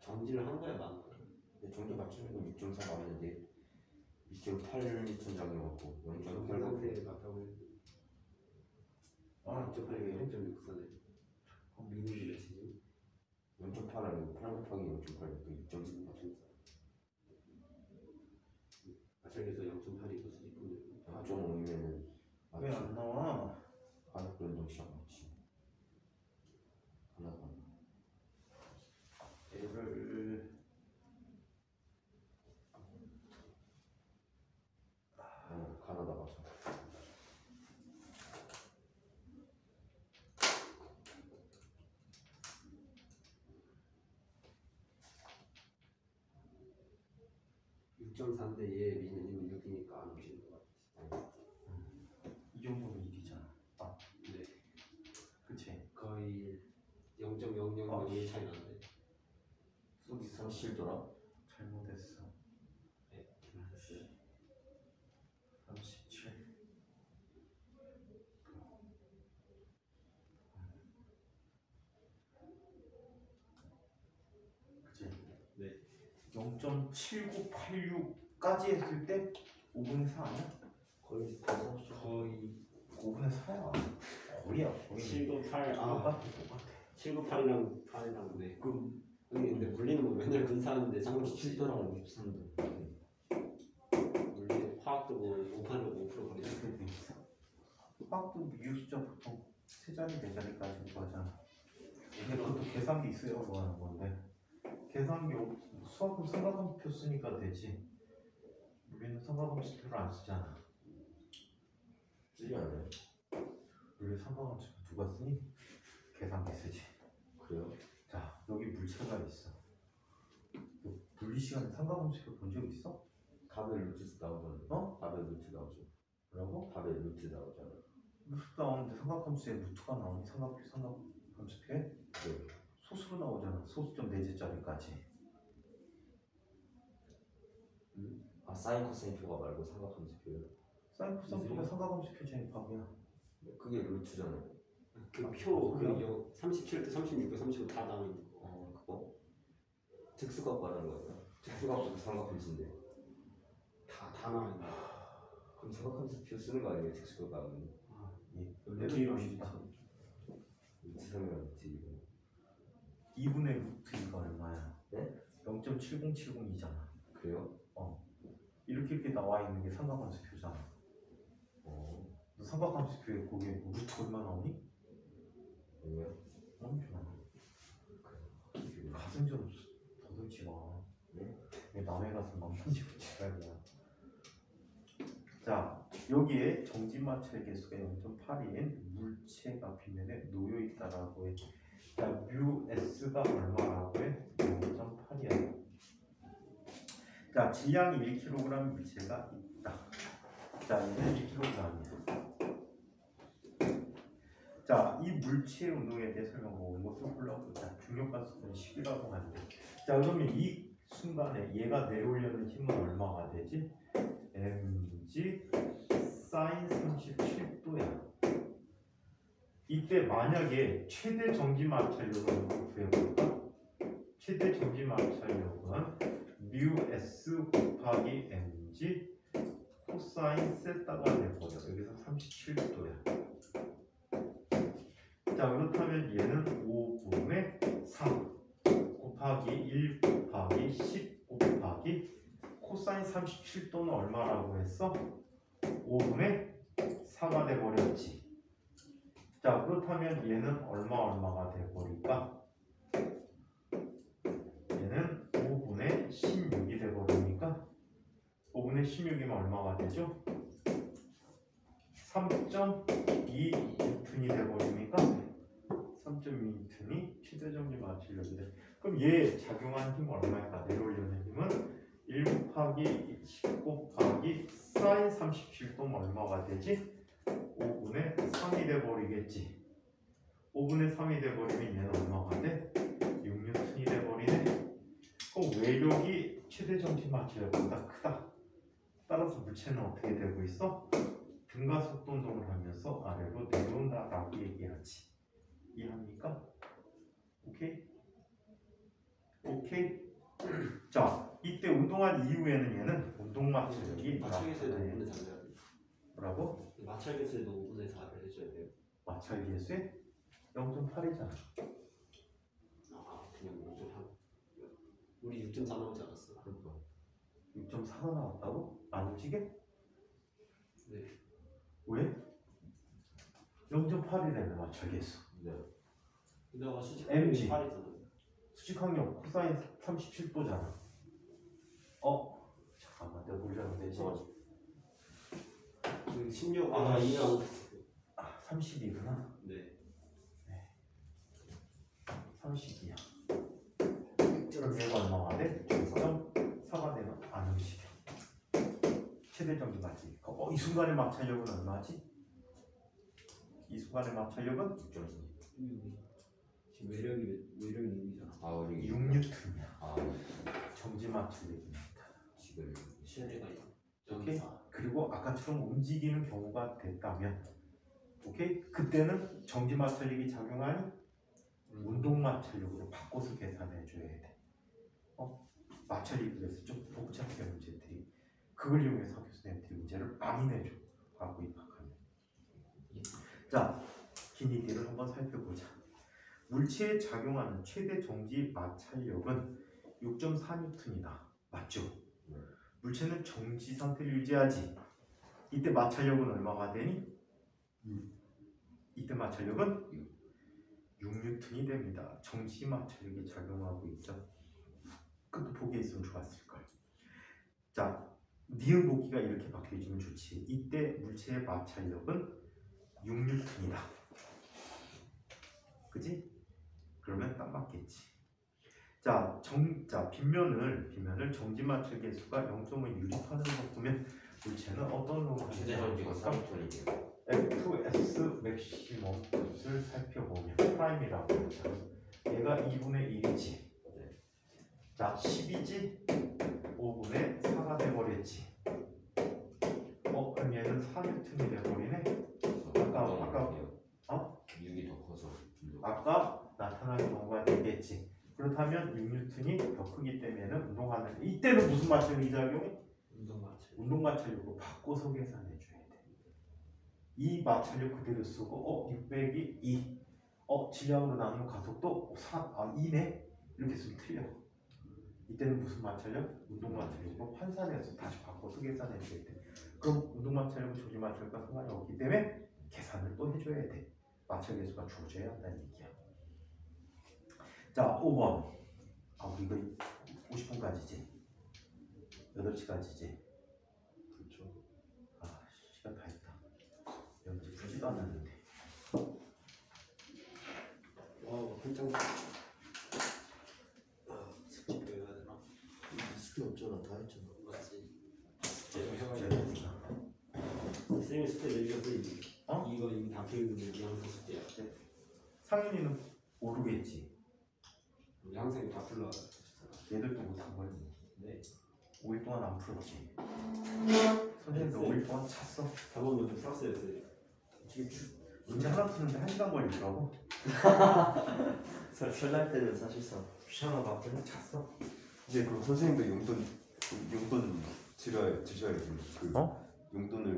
정지를 한 거야 만 거야? 근데 정도 맞추면 6.4 맞는데 2.8m 장이었고 0.8 상태에 맞다고 해. 6.8이 0.64네. 미국이 몇이지? 0.8 아니고 8 곱하기 0.8이니까 2.4 맞췄어. 마찰에서 0.8이 있을 뿐이고. 4.5면은 왜 안 나와? 가속 변동 시간 맞지. 하나도 안 나와. 얘를 가나다 맞아. .4인데 얘 미는 6이니까 안 오시는 것 같아. 이 정도면 1이잖아. 네. 그치? 거의 0.0001 차이 나는데. 수기 37도라? 잘못했어. 네, 맞았어요. 37. 그치? 네. 0.7986까지 했을 때 5분의 4 아니야? 거의 5분의 4야. 거의야 거의. 798 똑같아. 798이랑 8이랑 네. 그럼 아니 근데 물리는 뭐 맨날 분사하는데 상관없이 37도랑 53도. 물리 화학도 뭐 5%, 5% 거리잖아. 그렇게 돼 있어. 화학도 미유수자 보통 세 자리 네 자리까지 구하잖아. 근데 그것도 계산기 있어야 구하는 건데 계산기 수학은 삼각함수표 쓰니까 되지. 우리는 삼각함수표를 안 쓰잖아. 쓰지 않아요? 우리 삼각함수표 누가 쓰니? 계산기 쓰지. 그래요? 자, 여기 물체가 있어. 너 분리 시간에 삼각함수표 본 적 있어? 답에 루트 나오잖아요. 어? 답에 루트 나오죠. 뭐라고? 답에 루트 나오잖아요. 루트 나오는데 삼각함수에 루트가 나오니 삼각함수표에 네. 소수로 나오잖아. 소수점 4제짜리까지. 아 사인 코사인 표가 말고 삼각함수표요. 사인 코사인표가 삼각함수표 제곱합이야. 그게 루트잖아요. 그표 37도, 36도, 35 다 나와 있는 거. 그거 특수값 말하는 거예요. 특수값도 삼각함수인데. 다 나와 있는 거. 그럼 삼각함수표 쓰는 거 아니에요? 특수값 나오면. 예. 뒤로 쉽다. 루트 3이랑 루트 2고. 2분의 루트 2가 얼마야? 네? 0.7070이잖아. 그래요? 이렇게 나와 있는 게 삼각함수표잖아. 어. 너 삼각함수표에 거기에 루트 얼마 나오니? 왜요? 엄청 많아. 가슴 좀 더듬지 마. 네? 왜 남의 가슴 만지고 지랄이야. 자, 여기에 정지마찰 개수가 0.8인 물체가 빗면에 놓여 있다라고 해. 자, 뮤 S가 얼마라고 해? 0.8이야. 자, 질량이 1kg 물체가 있다. 자, 얘는 1kg이야. 자, 이 물체의 운동에 대해 설명하고 이것을 풀어보자. 중력가속은 10이라고 하는데, 자, 그러면 이 순간에 얘가 내려오려는 힘은 얼마가 되지? mg 사인 37도야. 이때 만약에 최대 정지 마찰력을 구해볼까? 최대 정지 마찰력은 뮤 s 곱하기 mg 코사인 세타가 되거든. 여기서 37도야. 자, 그렇다면 얘는 5분의 3 곱하기 1 곱하기 10 곱하기 코사인 37도는 얼마라고 했어? 5분의 4가 돼버렸지. 자, 그렇다면 얘는 얼마가 돼버릴까? 얘는 5분의 16이 돼버리니까 5분의 16이면 얼마가 되죠? 3.2 뉴턴이 돼버리니까 3.2 뉴턴이 최대정지 마찰력이 돼. 그럼 얘 작용한 힘 얼마일까? 내려오려는 힘은 1 곱하기 10 곱하기 사인 37도면 얼마가 되지? 5분의 3이 돼버리겠지. 5분의 3이 돼버리면 얘는 얼마가 돼? 6뉴턴이 돼버리네. 그럼 외력이 최대정지 마찰력보다 크다. 따라서 물체는 어떻게 되고 있어? 등가 속도 운동을 하면서 아래로 내려온다라고 얘기하지. 이해합니까? 오케이? 오케이? 자, 이때 운동한 이후에는 얘는 운동 마찰력이 마찰계수에도 나타나요. 5분의 4를 해야 돼. 뭐라고? 마찰계수에도 5분의 4를 해줘야 돼요. 마찰계수에 0.8이잖아. 아 그냥 6.3. 우리 6.4 나오지 않았어? 그러니까 6.4가 나왔다고? 안 움직여? 네. 왜? 0.8이라는 마찰계수. 네. 근데 아까 수직 MG. 8이잖아. 수직항력 코사인 37도잖아. 잠깐만, 내가 뭘 잘못했지? 그 16. 아, 이랑 30이구나. 네. 30이야. 그럼 얘가 얼마가 돼? 0.4가 되면 안 움직여. 최대정지 맞지? 이 순간의 마찰력은 얼마지? 이 순간의 마찰력은 6.3. 지금 외력이 6이잖아. 아 우리 6뉴턴이야. 아 정지 마찰력입니다. 지금 실내가 오케이? 그리고 아까처럼 움직이는 경우가 됐다면, 오케이? 그때는 정지 마찰력이 작용하니 운동 마찰력으로 바꿔서 계산해 줘야 돼. 마찰력이 그래서 좀 복잡해 문제들이. 그걸 이용해서 교수님들이 문제를 많이 내줘. 과거 입학하면. 자, 기니디를 한번 살펴보자. 물체에 작용하는 최대 정지 마찰력은 6.4N이다. 맞죠? 물체는 정지 상태를 유지하지. 이때 마찰력은 얼마가 되니? 이때 마찰력은 6N이 됩니다. 정지 마찰력이 작용하고 있죠. 그것도 보기에 있으면 좋았을걸. 자, 니은 보기가 이렇게 바뀌어지면 좋지. 이때 물체의 마찰력은 6N이다. 그지? 그러면 딱 맞겠지. 자, 빗면을 정지 마찰 개수가 0.5 유리판으로 바꾸면 물체는 어떤 놈을 최대 정지가 3톤이네요. FS 맥시멈 값을 살펴보면 프라임이라고 했죠. 얘가 2분의 1이지. 자, 10이지? 5분의 4가 돼버렸지. 그럼 얘는 4N이 돼버리네. 아까 6이 더 커서 아까 나타난 경우가 되겠지. 그렇다면 6N이 더 크기 때문에는 운동하는 이때는 무슨 마찰력이 작용해? 운동 마찰력으로 바꿔서 계산해줘야 돼. 이 마찰력 그대로 쓰고 600이 2. 질량으로 나누는 가속도 2네. 이렇게 쓰면 틀려. 이때는 무슨 마찰력? 운동 마찰력으로 환산해서 다시 바꿔서 계산해줘야 돼. 그럼 운동 마찰력은 조지 마찰력과 상관이 없기 때문에 계산을 또 해줘야 돼. 마찰 개수가 주어져야 한다는 얘기야. 자, 5번. 우리 이거 50분까지지? 8시까지지? 그렇죠. 시간 다 했다. 연지 풀지도 않았는데. 한장 숙제 배워야 되나? 숙제 없잖아. 다 했잖아. 맞지. 숙제 쌤이 숙제 내주셔서 이거 이미 다 배우는데 우리 항상 숙제야. 상윤이는 모르겠지. 우리 항상 다 불러. 얘들도 못한 거야. 네. 5일 동안 안 풀었지. 선생님도 5일 동안 찼어. 4번 먼저 풀었어요, 쌤. 문제 하나 푸는데 1시간 걸리더라고. 설날 때는 사실상 귀찮아서 그냥 찼어. 이제 그럼 선생님도 용돈 드셔야지. 용돈을